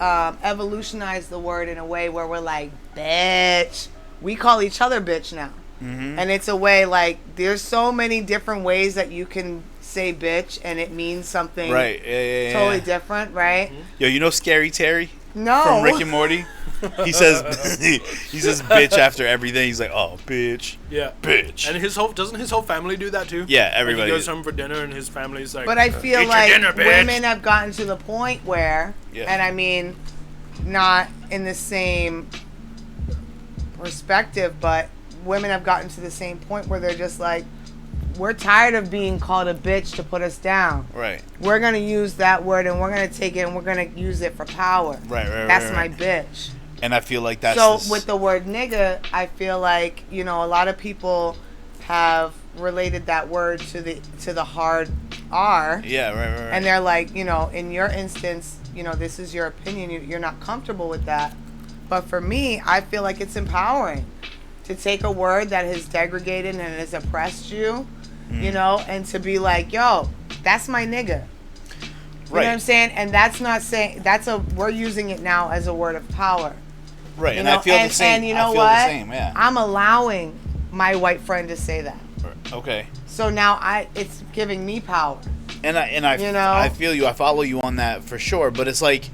evolutionized the word in a way where we're like, bitch. We call each other bitch now. Mm-hmm. And it's a way like there's so many different ways that you can say bitch and it means something Right. Yeah. totally different, right? Yo, you know Scary Terry No. from Rick and Morty? He says bitch after everything. He's like, oh, bitch. Yeah. Bitch. And doesn't his whole family do that too? Yeah, Like everybody. he goes home for dinner and his family's like. But I feel "Eat like your dinner, bitch." women have gotten to the point where, Yeah. and I mean, not in the same perspective, but women have gotten to the same point where they're just like, we're tired of being called a bitch to put us down. Right. We're going to use that word and we're going to take it and we're going to use it for power. Right. That's my right. bitch. And I feel like that's. So with the word nigga, I feel like, you know, a lot of people have related that word to the hard R. Yeah, right. And they're like, you know, in your instance, you know, this is your opinion. You're not comfortable with that. But for me, I feel like it's empowering to take a word that has degraded and has oppressed you, you know, and to be like, yo, that's my nigga. You know what I'm saying? And that's not saying, we're using it now as a word of power. Right, You and know? I feel the same. And you know I feel what? the same, yeah. I'm allowing my white friend to say that. Okay. So now it's giving me power. And I You know? I feel you. I follow you on that for sure. But it's like,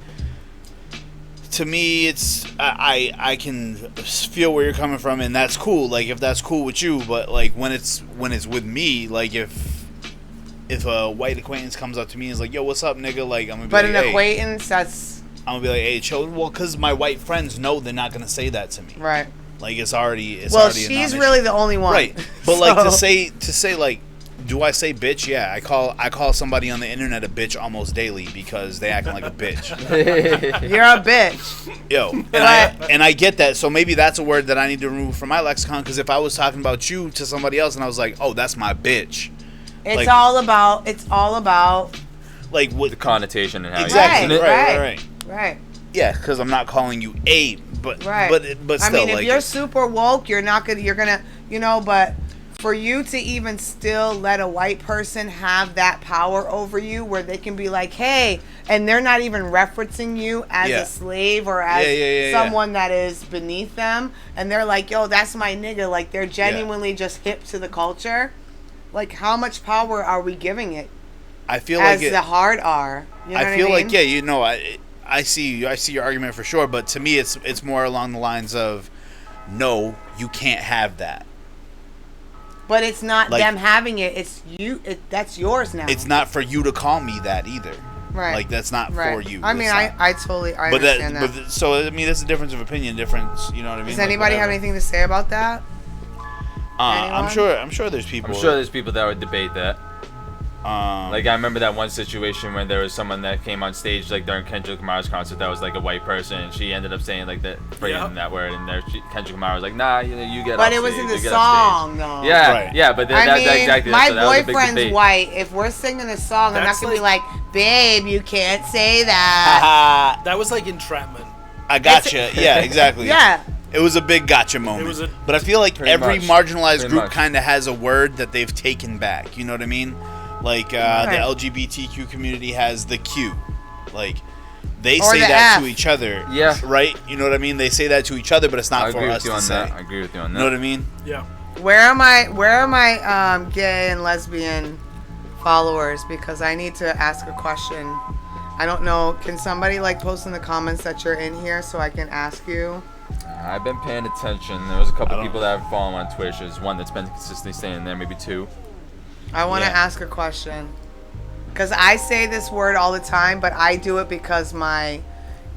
to me, it's I can feel where you're coming from, and that's cool. Like if that's cool with you, but like when it's with me, like if a white acquaintance comes up to me and is like, "Yo, what's up, nigga?" Like I'm gonna be But like, an "Hey." acquaintance, that's I'm gonna be like, "Hey, chill." Well, because my white friends know they're not gonna say that to me. right. Like it's already. Well, already a she's non-issue. really the only one. Right, but like to So- say like, do I say bitch? Yeah, I call somebody on the internet a bitch almost daily because they acting like a bitch. You're a bitch. Yo, and I get that. So maybe that's a word that I need to remove from my lexicon. Because if I was talking about you to somebody else and I was like, oh, that's my bitch. It's Like- all about Like what? The connotation and how Exactly. you use it. Right. Yeah, because I'm not calling you a, but right. but still, I mean, if like, you're super woke, you're gonna, you know, but for you to even still let a white person have that power over you where they can be like, hey, and they're not even referencing you as Yeah. a slave or as someone that is beneath them, and they're like, yo, that's my nigga, like they're genuinely just hip to the culture. Like, how much power are we giving it? I feel as like the hard R. You know I what feel I mean? like you know, I see your argument for sure, but to me it's more along the lines of, no, you can't have that. But it's not Like- them having it. It's you. That's yours now. It's not for you to call me that either. right. Like that's not right. for you. I mean, It's not. I totally But understand that. But so I mean, that's a difference of opinion. Difference. You know what I mean? Does Like, anybody have whatever. anything to say about that? I'm Anyone? sure there's people. I'm sure there's people that would debate that. Like I remember that one situation when there was someone that came on stage like during Kendrick Lamar's concert that was like a white person, and she ended up saying like that, phrasing that word, and Kendrick Lamar was like, "Nah, you get." But off it was stage, in the you get off song, stage." though. Yeah, Right. yeah, but I that's mean, exactly. my so that was a big boyfriend's debate. white. If we're singing a song, I'm not That's gonna be like, babe, you can't say that. Haha, That was like entrapment. I gotcha. Yeah, exactly. Yeah. It was a big gotcha moment. It was but I feel like Pretty every much. marginalized Pretty group much. kind of has a word that they've taken back. You know what I mean? Like the LGBTQ community has the Q. Like they Or say the that F. to each other. Yeah. Right? You know what I mean? They say that to each other, but it's I not agree for with us you to on say. that. I agree with you on You that. know what I mean? Yeah. Where are my gay and lesbian followers? Because I need to ask a question. I don't know. Can somebody like post in the comments that you're in here so I can ask you? I've been paying attention. There was a couple I don't- people that I've followed on Twitch. There's one that's been consistently staying there, maybe two. I want to Yeah. ask a question. Because I say this word all the time, but I do it because my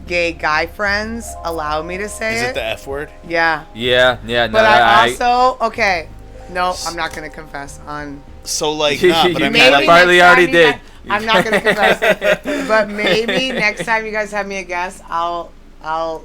gay guy friends allow me to say Is it the F word? Yeah. Yeah. No, But I also okay. No, I'm not gonna confess on. So like, nah, but I mean, Maybe like, partly already did. I'm not gonna confess, but maybe next time you guys have me a guest, I'll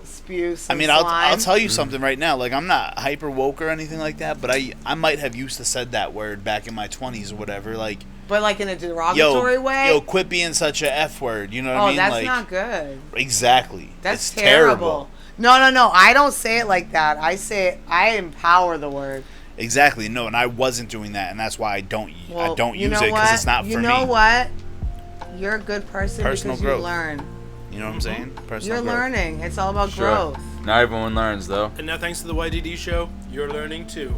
spew some. I mean, slime. I'll tell you something right now. Like, I'm not hyper woke or anything like that, but I might have used to said that word back in my 20s or whatever. Like, but like in a derogatory way. Yo, quit being such a F word. You know what I mean? That's like, not good. Exactly. That's it's terrible. No. I don't say it like that. I say I empower the word. Exactly. No, and I wasn't doing that, and that's why I don't use it because it's not for me. You know what? You're a good person Personal because growth. you learn. You know what I'm saying? Personal You're growth. learning. It's all about growth. Not everyone learns though. And now, thanks to the YDD show, you're learning too.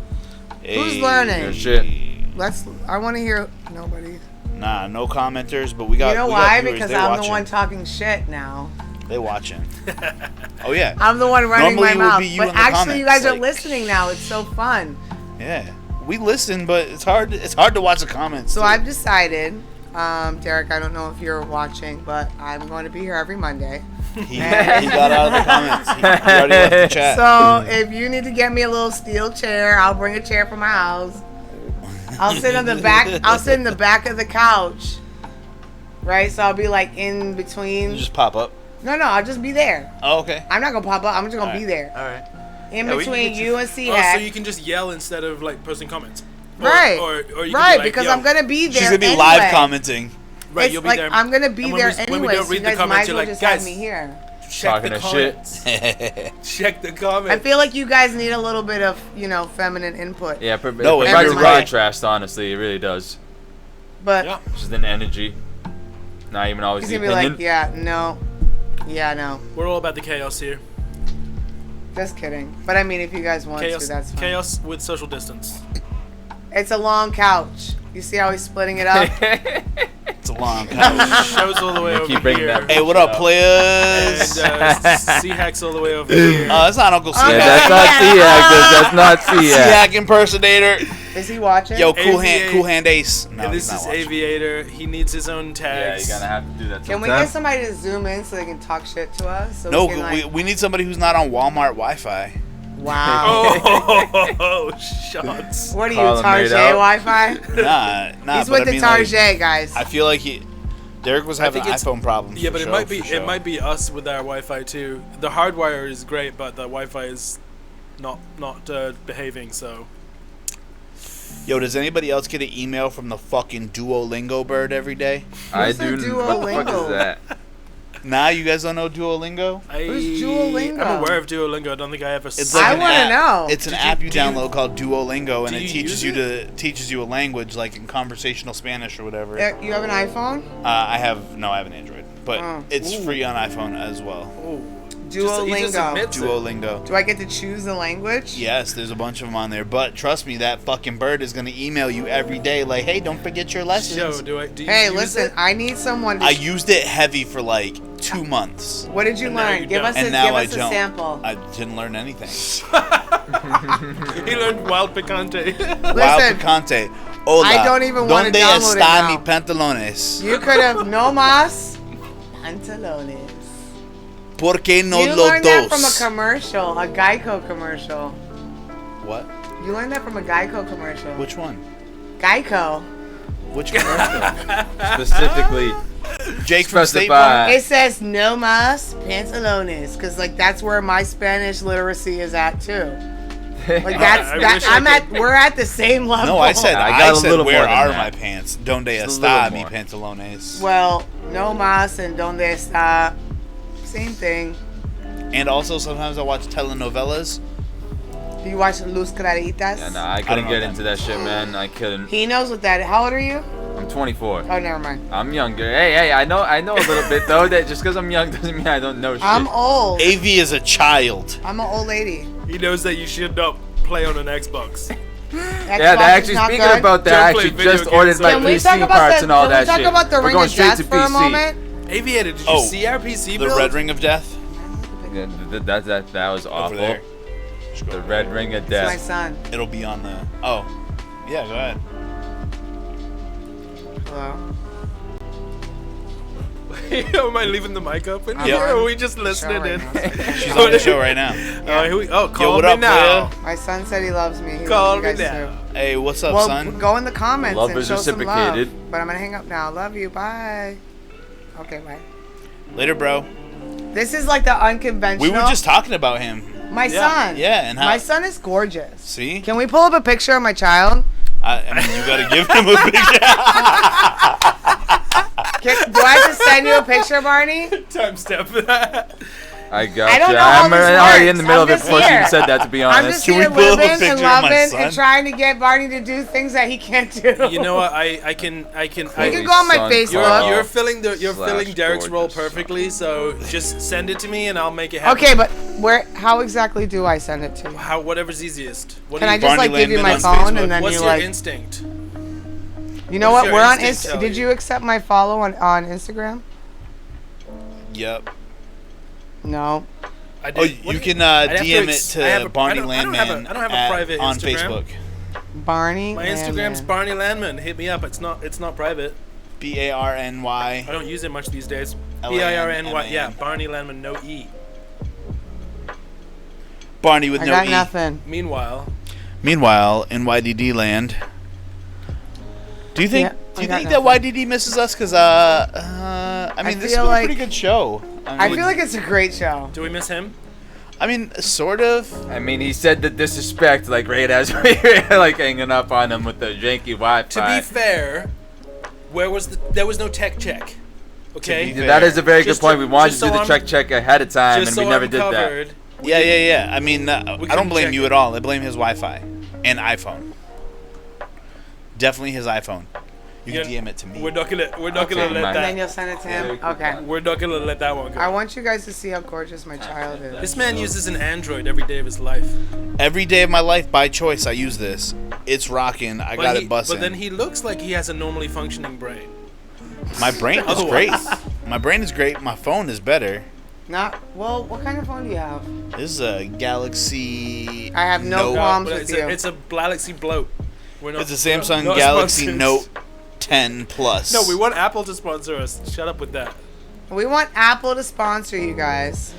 Who's learning? Good shit. I want to hear nobody. Nah, no commenters, but we got. You know we why? got viewers. Because They I'm watching. the one talking shit now. They watching. Oh yeah. I'm the one running Normally my it would mouth. be you But in the actually, you guys comments, are like- listening now. It's so fun. Yeah. We listen, but it's hard. It's hard to watch the comments. So too. I've decided, Derek. I don't know if you're watching, but I'm going to be here every Monday. He got out of the comments. He already left the chat. So if you need to get me a little steel chair, I'll bring a chair from my house. I'll sit on the back. I'll sit in the back of the couch. Right, so I'll be like in between. You just pop up. No, I'll just be there. Oh, okay. I'm not gonna pop up. I'm just gonna be there. All right. In Yeah, we can between get you and C Oh, Hack. so you can just yell instead of like posting comments. Right. Or you can be right, like, because yo, I'm gonna be there. She's gonna be anyway. live commenting. Right, It's you'll be like there. I'm gonna be And there when we anyway. don't So read you the guys comments, might as you're well like, just guys, have me here. Check Talking the to shit. comments. Check the I comments. feel like you guys need a little bit of feminine input. Yeah, No, it provides a everybody. contrast. Honestly, it really does. But Yeah. Just an energy. Not even always he's the gonna be opinion. like, yeah, no. We're all about the chaos here. Just kidding. But I mean, if you guys want Chaos, to, that's fine. chaos with social distance. It's a long couch. You see how he's splitting it up? It's a long couch. Show's all the way Keep over bringing here. that- Hey, what up, players? And C-Hack's all the way over here. That's not Uncle C. Okay. Yeah, that's not C-Hack. That's not C-Hack. C-Hack impersonator. Is he watching? Yo, cool Aviator. hand ace. No, and he's this not is watching. Aviator. He needs his own Yeah, tags. you're gonna have to do that. Can we sometime. get somebody to zoom in so they can talk shit to us? So No, we can, like, we need somebody who's not on Walmart Wi-Fi. wow. Oh, shots. What are you, Call him made Target out. Wi-Fi? Nah. He's but with I the mean, like, Target, guys. I feel like Derek was having think it's- iPhone problems. Yeah, for but it sure, might be for sure. it might be us with our Wi-Fi too. The hardwire is great, but the Wi-Fi is not behaving. So Yo, does anybody else get an email from the fucking Duolingo bird every day? I Who's the do. What the fuck Duolingo? is that? Nah, you guys don't know Duolingo? Who's Duolingo? I'm aware of Duolingo. I don't think I ever. It's I like an wanna app. know. It's an Did app you- you do you- download called Duolingo, and do it you teaches use you teaches you a language like in conversational Spanish or whatever. You have an iPhone? I have an Android, but Oh. it's free on iPhone as well. He just Duolingo. admits it. Duolingo. Do I get to choose the language? Yes, there's a bunch of them on there, but trust me, that fucking bird is gonna email you every day, like, hey, don't forget your lessons. Yo, do you Hey, use listen, it? I need someone to. I used it heavy for like 2 months, What did you And now learn? you Give don't. us and a now I give us don't. a sample. I didn't learn anything. He learned wild picante. Wow, Listen, picante. Hola. I don't even wanna ¿Dónde download it está now. mi pantalones? You could have no más pantalones. ¿Por qué no You los learned that from a dos? commercial, a Geico commercial. What? You learned that from a Geico commercial. Which one? Geico. Which commercial? Specifically, Jake from State Specify. Farm? It says no más pantalones, cause like that's where my Spanish literacy is at too. Like I wish I could- we're at the same level. No, I said I got a little where more than are that. my pants? Donde Just a está little mi more. pantalones? Well, no más and donde está, same thing. And also sometimes I watch telenovelas. Do you watch Luz Claritas? yeah, nah, I don't couldn't know get that. into that shit, man. I couldn't. He knows what that. How old are you? I'm 24. Oh, never mind. I'm younger. Hey, I know a little bit though. That just because I'm young doesn't mean I don't know shit. I'm old. AV is a child. I'm an old lady. He knows that you should not play on an Xbox. Yeah, actually speaking about that, I Don't play actually video just games. ordered my Can we PC talk about parts the, and all can that we talk shit. about the We're ring going of straight death to for a PC. moment? Aviator, did you Oh, see our PC The build? red ring of death Yeah, that was over awful. there. Just go The over red there. ring of It's my death. son. It'll be on the. Oh, yeah. Go ahead. Hello. Am I leaving the mic open? I'm Yeah, on are we just the listening show in? right now. She's on the show right now. Call what me up, now. player? My son said he loves me. He Call loves you me guys now. too. Hey, what's up, Well, son? go in the comments Love and is show some love. reciprocated. But I'm gonna hang up now. Love you. Bye. Okay, bye. Later, bro. This is like the unconventional. We were just talking about him. My son. Yeah, and how? My son is gorgeous. See? Can we pull up a picture of my child? I mean, you gotta give him a picture. Do I have to send you a picture, Barney? Timestamp that. I got I don't you. know how I'm this already works. in the middle I'm of it just before she here. even said that, to be I'm honest. just Can we here pull up a living picture and of my loving son? and trying to get Barney to do things that he can't do. You know what? I can. You can go on my Facebook. You're filling Slash Derek's role gorgeous perfectly. So just send it to me and I'll make it happen. Okay, but how exactly do I send it to you? Whatever's easiest. What Can do I you, just Barney like give you my Landman on phone Facebook. and then what's you your like? instinct? You know what's what? your We're on instinct tell Did you? you accept my follow on Instagram? Yep. No. I did. Oh, What you do can I'd have DM ex- it I have to a- Barney I don't have Landman a private on Instagram. Facebook. Barney. My Instagram's Landman. Barney Landman. Hit me up. It's not private. BARNY. I don't use it much these days. L-A-N-M-A-N. BIRNY. Yeah, Barney Landman. No E. Barney with I no got E. nothing. Meanwhile, Meanwhile, in YDD land, do you think Yeah, do you I got think that nothing. YDD misses us? Cause I mean, this is feel a like- pretty good show. I feel like it's a great show. do we miss him? I mean, sort of. I mean, he said the disrespect, like, right as we were, like, hanging up on him with the janky Wi-Fi. To be fair, there was no tech check. Okay. To be That is a very good Just point. to- We wanted to just do so the I'm- check ahead of time, Just and so we never I'm did that. covered. Yeah. I mean, I don't couldn't blame check you it. at all. I blame his Wi-Fi and iPhone. Definitely his iPhone. You can Yeah, DM it to me. We're not gonna Okay, let And then that. you'll send it to him. Yeah. Okay. We're not gonna let that one I go. want you guys to see how gorgeous my child is. This man uses an Android every day of his life. Every day of my life, by choice, I use this. It's rocking. I got it busting. But then he looks like he has a normally functioning brain. My brain is Otherwise- great. My brain is great. My phone is better. Well, what kind of phone do you have? This is a Galaxy. I have no Note. qualms But with it's you. it's a Galaxy bloat. We're not. It's a Samsung not Galaxy sponsors. Note 10 Plus. No, we want Apple to sponsor us. Shut up with that. We want Apple to sponsor you guys.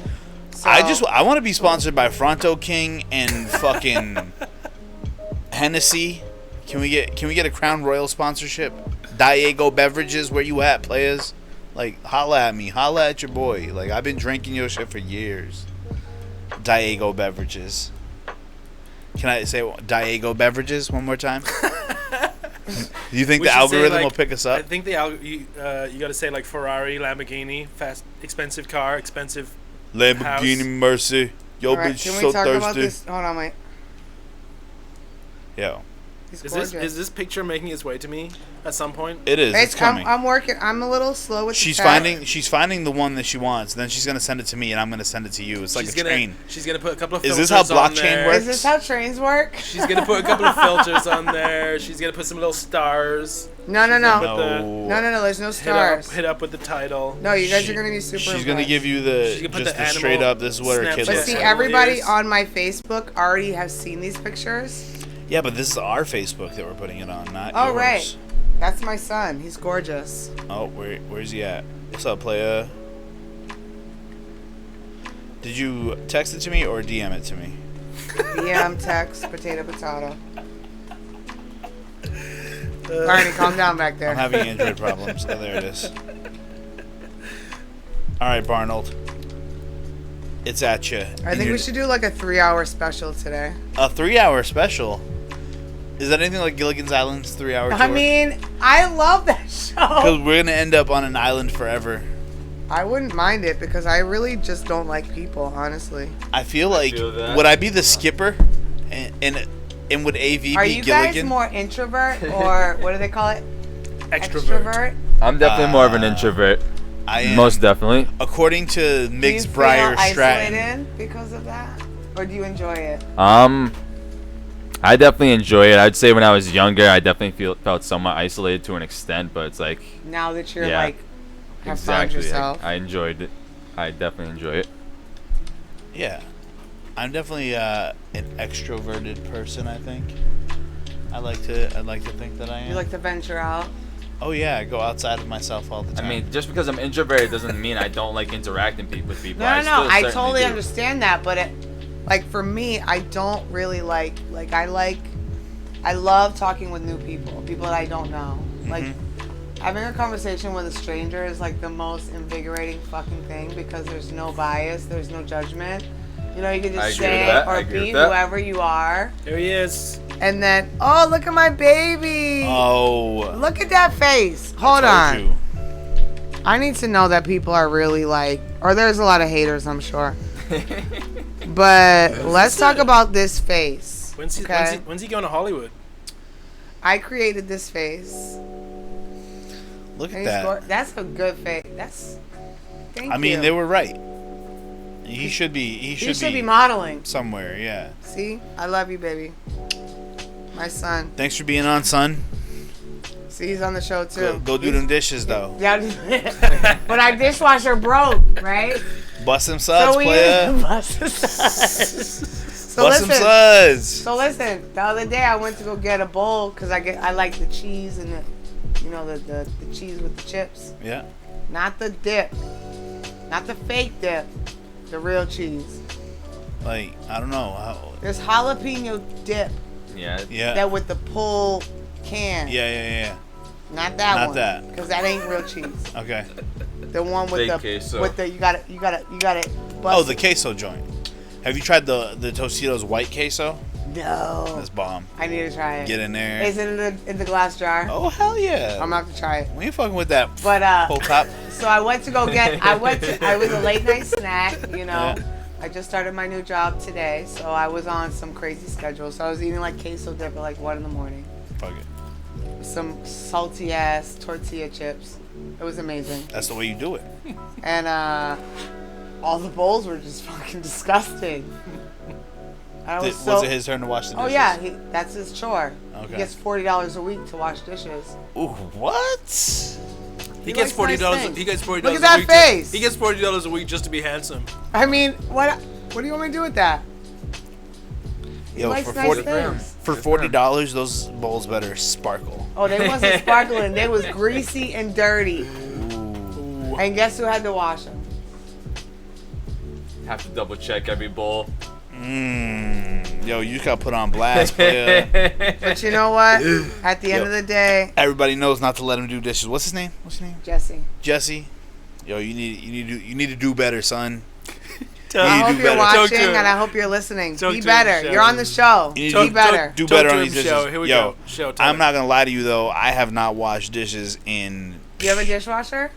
So, I want to be sponsored by Fronto King and fucking Hennessy. Can we get a Crown Royal sponsorship? Diego Beverages, where you at, players? Like, holla at me, holla at your boy. Like, I've been drinking your shit for years. Diego Beverages. Can I say Diego Beverages one more time? Do you think We the should say, algorithm like, will pick us I up? think you got to say like Ferrari, Lamborghini, fast, expensive car, expensive. Lamborghini house. Mercy. Yo, all right, bitch, can we so talk about thirsty. this? Hold on, wait. Yo, He's Is gorgeous. this picture making its way to me at some point? it is. It's coming. I'm working. I'm a little slow with She's the tech. finding the one that she wants. Then she's gonna send it to me, and I'm gonna send it to you. It's like she's a gonna, train. She's gonna put a couple of Is filters this how on blockchain there. works? Is this how trains work? She's gonna put a couple of filters on there. She's gonna put some little stars. No. Put No. the- There's no stars. hit up with the title. No, you guys are gonna be super. She's gonna impressed. give you She's gonna put just the the straight animal up. This is what her kid Snapchat. But looks see, like. everybody Ears. on my Facebook already have seen these pictures. Yeah, but this is our Facebook that we're putting it on, not Oh yours. right, that's my son. He's gorgeous. Oh, where's he at? What's up, playa? Did you text it to me or DM it to me? DM, text, potato. Barney, calm down back there. I'm having Android problems. Oh, there it is. All right, Barnold. It's at you. I think we should do like a 3-hour special today. A 3-hour special. Is that anything like Gilligan's Island's 3-hour tour? I mean, I love that show. Because we're gonna end up on an island forever. I wouldn't mind it because I really just don't like people, honestly. I feel like feel that. would I be the skipper, and would AV Are be you Gilligan? guys more introvert or what do they call it? Extrovert. I'm definitely more of an introvert. I am. Most definitely. According to Do you Miggs feel Breyer Stratton. isolated because of that, or do you enjoy it? I definitely enjoy it. I'd say when I was younger, I definitely felt somewhat isolated to an extent, but it's like Now that you're Yeah, like have found exactly. yourself. I enjoyed it. I definitely enjoy it. Yeah, I'm definitely an extroverted person. I think. I like to think that I am. You like to venture out. Oh yeah, I go outside of myself all the time. I mean, just because I'm introverted doesn't mean I don't like interacting with people. No, I totally understand that, but like for me, I don't really like I love talking with new people that I don't know. Like having a conversation with a stranger is like the most invigorating fucking thing because there's no bias, there's no judgment. You know, you can just say or be whoever you are. There he is. And then, oh, look at my baby. Oh. Look at that face. Hold on. I need to know that people are really like, or there's a lot of haters, I'm sure. But let's talk about this face. When's he going to Hollywood? I created this face. Look at that. That's a good face. Thank you. I mean, they were right. He should be modeling somewhere. Yeah. See, I love you, baby. My son. Thanks for being on, son. See, he's on the show too. Go do them dishes though. Yeah, but our dishwasher broke, right? Bust them suds, player. Bust them suds. So listen, the other day I went to go get a bowl because I like the cheese and the cheese with the chips. Yeah. Not the dip, not the fake dip, the real cheese. Like I don't know. There's jalapeno dip. Yeah. Yeah. That with the pull can. Yeah. Not that one. Not that. Because that ain't real cheese. Okay. The one with Fake queso. with the you got it. Oh, the queso joint. Have you tried the Tostitos white queso? No. That's bomb. I need to try it. Get in there. Is it in the glass jar? Oh hell yeah. I'm gonna have to try it. We ain't fucking with that. But whole top. So I went to go get. I was a late night snack. You know. Yeah. I just started my new job today, so I was on some crazy schedule. So I was eating like queso dip at like 1 a.m. Fuck it. Some salty ass tortilla chips. It was amazing. That's the way you do it. And all the bowls were just fucking disgusting. Was it his turn to wash the dishes? Oh yeah, that's his chore. Okay. He gets $40 a week to wash dishes. Ooh, what? He gets $40. Nice He gets $40. Look at that face. He gets $40 a week just to be handsome. I mean, what do you want me to do with that? Yo, likes for nice things. $40, those bowls better sparkle. Oh, they wasn't sparkling. They was greasy and dirty. Ooh. And guess who had to wash them? Have to double check every bowl. Yo, you just got put on blast, player. But you know what? At the end of the day, everybody knows not to let him do dishes. What's his name? Jesse. Yo, you need to do better, son. I hope you're watching and I hope you're listening. Be better. You're on the show. Be better. Do better on these dishes. Here we go. I'm not gonna lie to you though. I have not washed dishes in. You have a dishwasher?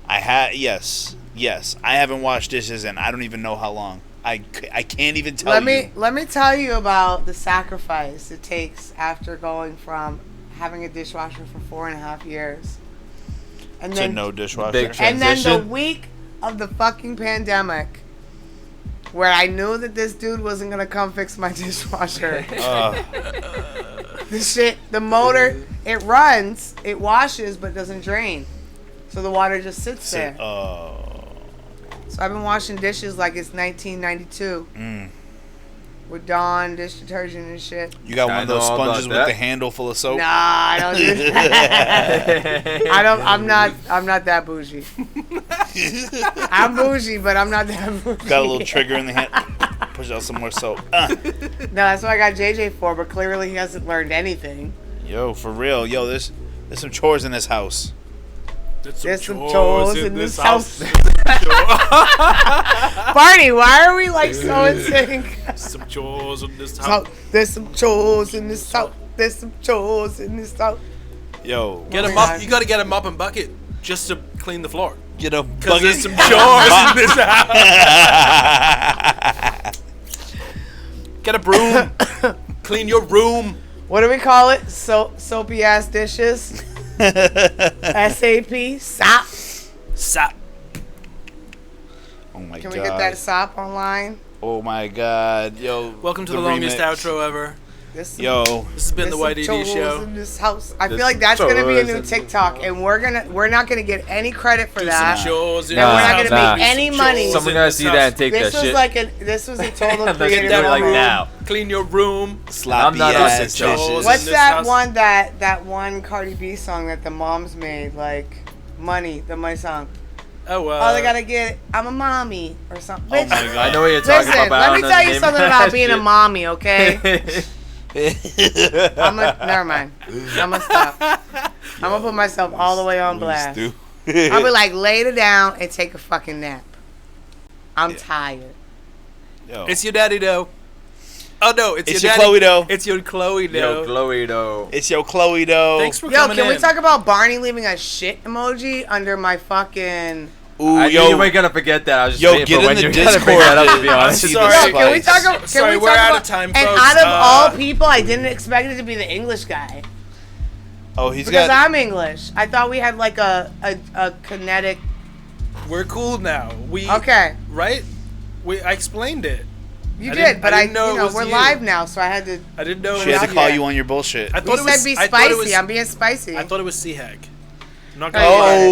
Yes. I haven't washed dishes in I don't even know how long. I can't even tell you. Let me tell you about the sacrifice it takes after going from having a dishwasher for 4.5 years, and to then no dishwasher. Big and then the transition. week of the fucking pandemic, where I knew that this dude wasn't gonna come fix my dishwasher. The motor, it runs, it washes, but doesn't drain, so the water just sits there. So I've been washing dishes like it's 1992. With Dawn dish detergent and shit. You got one of those sponges with the handle full of soap? Nah, I don't do that. I'm not that bougie. I'm bougie, but I'm not that bougie. Got a little trigger in the hand. Push out some more soap. No, that's what I got JJ for, but clearly he hasn't learned anything. Yo, for real. Yo, there's some chores in this house. There's some chores in this house. Barney, why are we like so in sync? Some chores in this house. There's some chores in this house. There's some chores in this house. Yo, Get a mop. You gotta get a mop and bucket just to clean the floor. Get a Because bucket. there's some chores in this house. Get a broom. Clean your room. What do we call it? Soapy ass dishes. SAP. SOP. Sap. Oh my god. Can we get that SOP online? Oh my god. Yo. Welcome to the longest outro ever. This Yo, This has been the YDD Show. In this house. I feel like that's gonna be a new TikTok, and we're not gonna get any credit for that. And we're not gonna make any money. Someone gotta see that and take that shit. This was a total Let's creative do it like moment. now. Clean your room. sloppy not ass on TikTok. dishes. What's this that house- one that one Cardi B song that the moms made? Like Money, the Money song. Oh, They gotta get. I'm a mommy or something. Oh my God. I know what you're talking Listen, about. let I me don't tell know the you name something of about that being a shit. mommy, okay? Never mind. I'm gonna stop. I'm gonna put myself all the way on blast. I'll be like, lay it down and take a fucking nap. I'm tired. Yo. It's your Daddy Doe. Oh no, it's It's your your daddy. Chloe Doe. It's your Chloe Doe. Yo, Chloe Doe. It's your Chloe Doe. Thanks for Yo, coming can in. we talk about Barney leaving a shit emoji under my fucking... Ooh, I knew yo, you weren't gonna forget that. I was just Yo, waiting get for in when the you were gonna bring Discord that up, to to be honest. see the Sorry. spice. Can we talk? Can Sorry, we we're talk out about, of time, and folks. out of all people, I didn't expect it to be the English guy Oh, he's because got. I'm English. I thought we had like a kinetic. We're cool now. We Okay, right? I explained it. you I did, didn't- but I I, didn't know you it know, was we're you. live now, so I had to. I didn't know. She had to out call here. you on your bullshit. I You thought it said was. be I thought it spicy. was. I'm being spicy. I thought it was Sea Hag. I'm not Oh. gonna lie.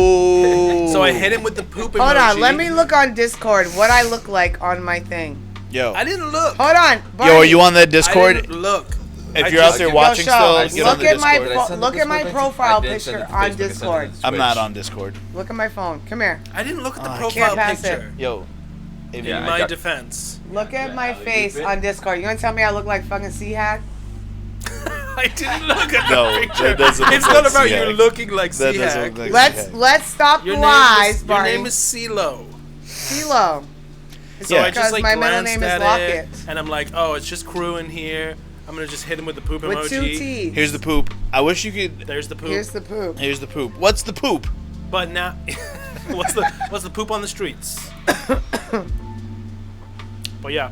Oh. So I hit him with the poop emoji. Hold on, let me look on Discord what I look like on my thing. Yo. I didn't look. Hold on, Barney. Yo, are you on that I Discord? didn't look. If I you're out just- there Yo, watching Show, still, get on look the at my Discord. look at my profile picture on Discord. Discord. I'm not on Discord. Look at my phone. Come here. I didn't look at the I profile can't pass picture. Yo. If Yeah, In I my got- defense, Look at Yeah, my alley-oop face it. on Discord. You gonna tell me I look like fucking Sea Hack? I didn't look at No, the that picture. doesn't look It's like not about Sea you Hag. looking like That Sea doesn't Hag. look like Sea Hag. Let's stop Your the name lies, is your Barney. name is CeeLo. CeeLo. So Yeah. I just like Because my middle glanced name is at Lockett. it, and I'm like, oh, it's just crew in here. I'm gonna just hit him with the poop With emoji. 2 T's. Here's the poop. I wish you could. There's the poop. Here's the poop. Here's the poop. What's the poop? But now, what's the poop on the streets? But yeah,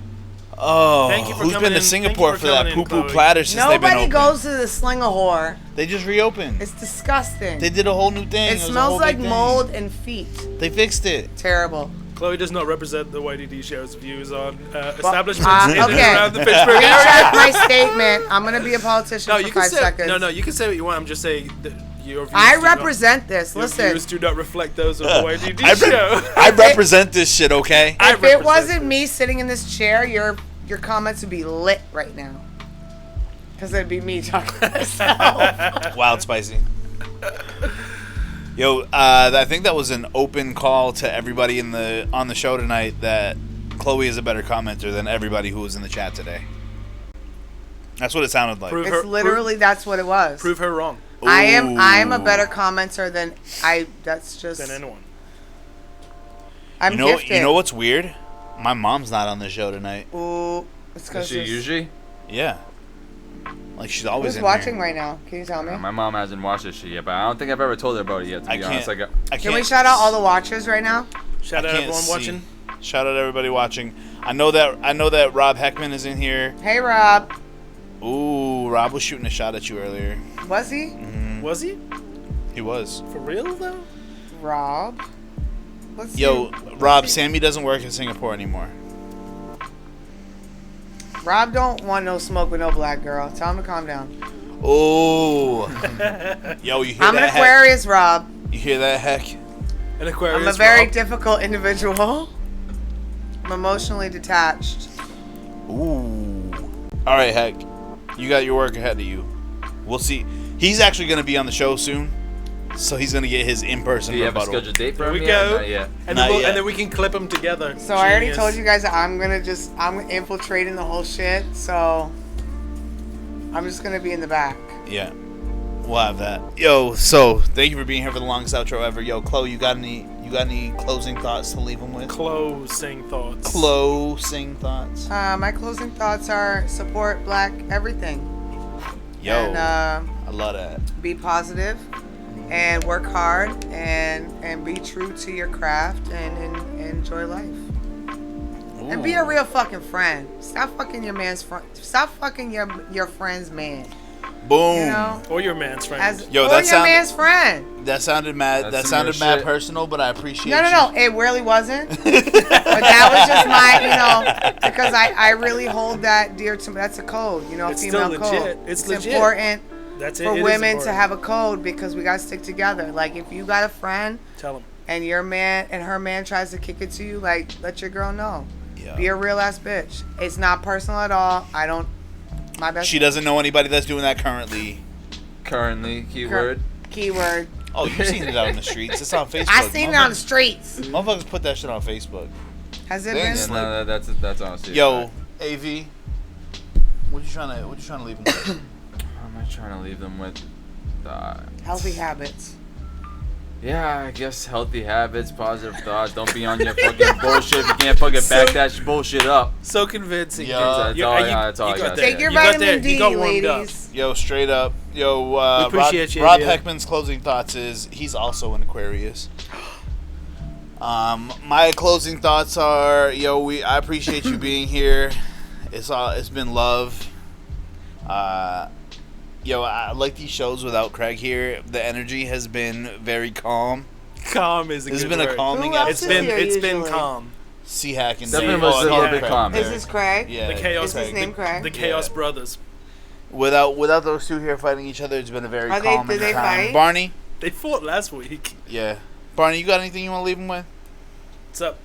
Oh, Thank you for who's coming been to in. Singapore Thank you for for that coming in, poo poo Chloe. platter since they've been Nobody open? goes to the Sling a Whore. They just reopened. It's disgusting. They did a whole new thing. It was a smells whole like big thing. mold and feet. They fixed it. Terrible. Chloe does not represent the YDD Show's views on establishments in and okay. around the Pittsburgh Retract area. my statement. I'm gonna be a politician No, for you can 5 say seconds. no. You can say what you want. I'm just saying that your views. I do not- represent this. Your Listen, views do not reflect those of the YDD I, Show. I represent this shit, okay? I if it represent wasn't this. me sitting in this chair, your comments would be lit right now. Because it'd be me talking to myself. Wild spicy. Yo, I think that was an open call to everybody on the show tonight that Chloe is a better commenter than everybody who was in the chat today. That's what it sounded like. Prove It's literally that's what it was. prove her wrong I am a Ooh. better commenter than that's just than anyone. I'm You know, gifted. you know what's weird? My mom's not on the show tonight. Ooh, it's Is because she usually? Yeah, like she's always who's in watching here. right now? Can you tell me? My mom hasn't watched this shit yet, but I don't think I've ever told her about it yet. To I be can't. honest, like, I Can we can't- shout out all the watchers right now? Shout I out can't everyone see. watching. Shout out everybody watching. I know that Rob Heckman is in here. Hey Rob, Ooh, Rob was shooting a shot at you earlier. was he? Was he He was. for real though? Rob. Let's Yo, see. Rob, Sammy doesn't work in Singapore anymore. Rob don't want no smoke with no black girl. Tell him to calm down. Oh. Yo, you hear I'm an that? Heck? Aquarius, Rob. You hear that, Heck? An Aquarius. I'm a very Rob. difficult individual. I'm emotionally detached. Ooh. All right, Heck. You got your work ahead of you. We'll see. He's actually going to be on the show soon, so he's going to get his in-person do you have a rebuttal. scheduled date for There him we yet? go. Not yet. And Not then, yet. and then we can clip them together. So I already Genius. told you guys that I'm infiltrating the whole shit. So I'm just gonna be in the back. Yeah. We'll have that. Yo, so thank you for being here for the longest outro ever. Yo, Chloe, you got any closing thoughts to leave them with? Closing thoughts. Closing thoughts. My closing thoughts are support black everything. Yo, And I love that. be positive and work hard and be true to your craft and enjoy life. And be a real fucking friend. Stop fucking your man's friend. Stop fucking your friend's man. Boom. You know? Or your man's friend. Yo, or your man's friend. That sounded mad. That sounded mad personal, but I appreciate. No. It really wasn't. But that was just my, because I really hold that dear to me. That's a code, it's female still legit. code. It's legit. Important for women to important. have a code because we gotta stick together. Like if you got a friend, tell him. And your man and her man tries to kick it to you, like let your girl know. Yeah. Be a real ass bitch. It's not personal at all. My best. She doesn't know anybody that's doing that currently. Keyword. Keyword. Oh, you've seen it out in the streets. It's on Facebook. I seen it on the streets. Motherfuckers put that shit on Facebook. Has it been? Yeah, no, that's honestly. Yo, AV, what you trying to leave them with? What am I trying to leave them with? Healthy habits. Yeah, I guess healthy habits, positive thoughts. Don't be on your fucking bullshit. If you can't fucking back that bullshit up. So convincing. Yeah. That's all I got. Take your vitamin D, ladies. Yo, straight up. Yo, we appreciate Rob Heckman's closing thoughts is he's also an Aquarius. My closing thoughts are, I appreciate you being here. It's been love. I like these shows without Craig here. The energy has been very calm. Calm is a It's good been word. a calming It's episode. been calm. C-Hack and Definitely was a little bit calm. Is this Craig? Yeah. The Chaos. Is his name Craig? The Chaos Brothers. Without those two here fighting each other, it's been a very calm did they time. fight? Barney? They fought last week. Yeah. Barney, you got anything you want to leave him with? What's up?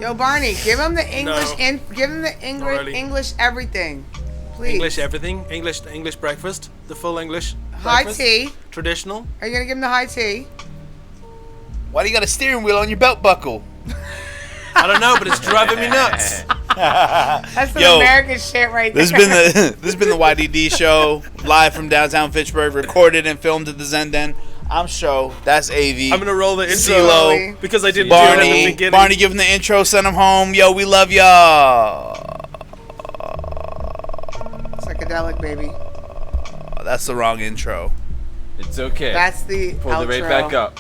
Yo, Barney, give him the English No. give him the English everything. Please. English everything. English breakfast. The full English. High breakfast. tea. Traditional. Are you gonna give him the high tea? Why do you got a steering wheel on your belt buckle? I don't know, but it's driving me nuts. That's some American shit right there. This has been the YDD Show, live from downtown Fitchburg, recorded and filmed at the Zen Den. I'm Sho. That's AV. I'm gonna roll the intro CeeLo, because I didn't do it at the beginning. Barney, give him the intro. Send him home. Yo, we love y'all. Psychedelic, baby. That's the wrong intro. It's okay. That's the Pull outro. the rate back up.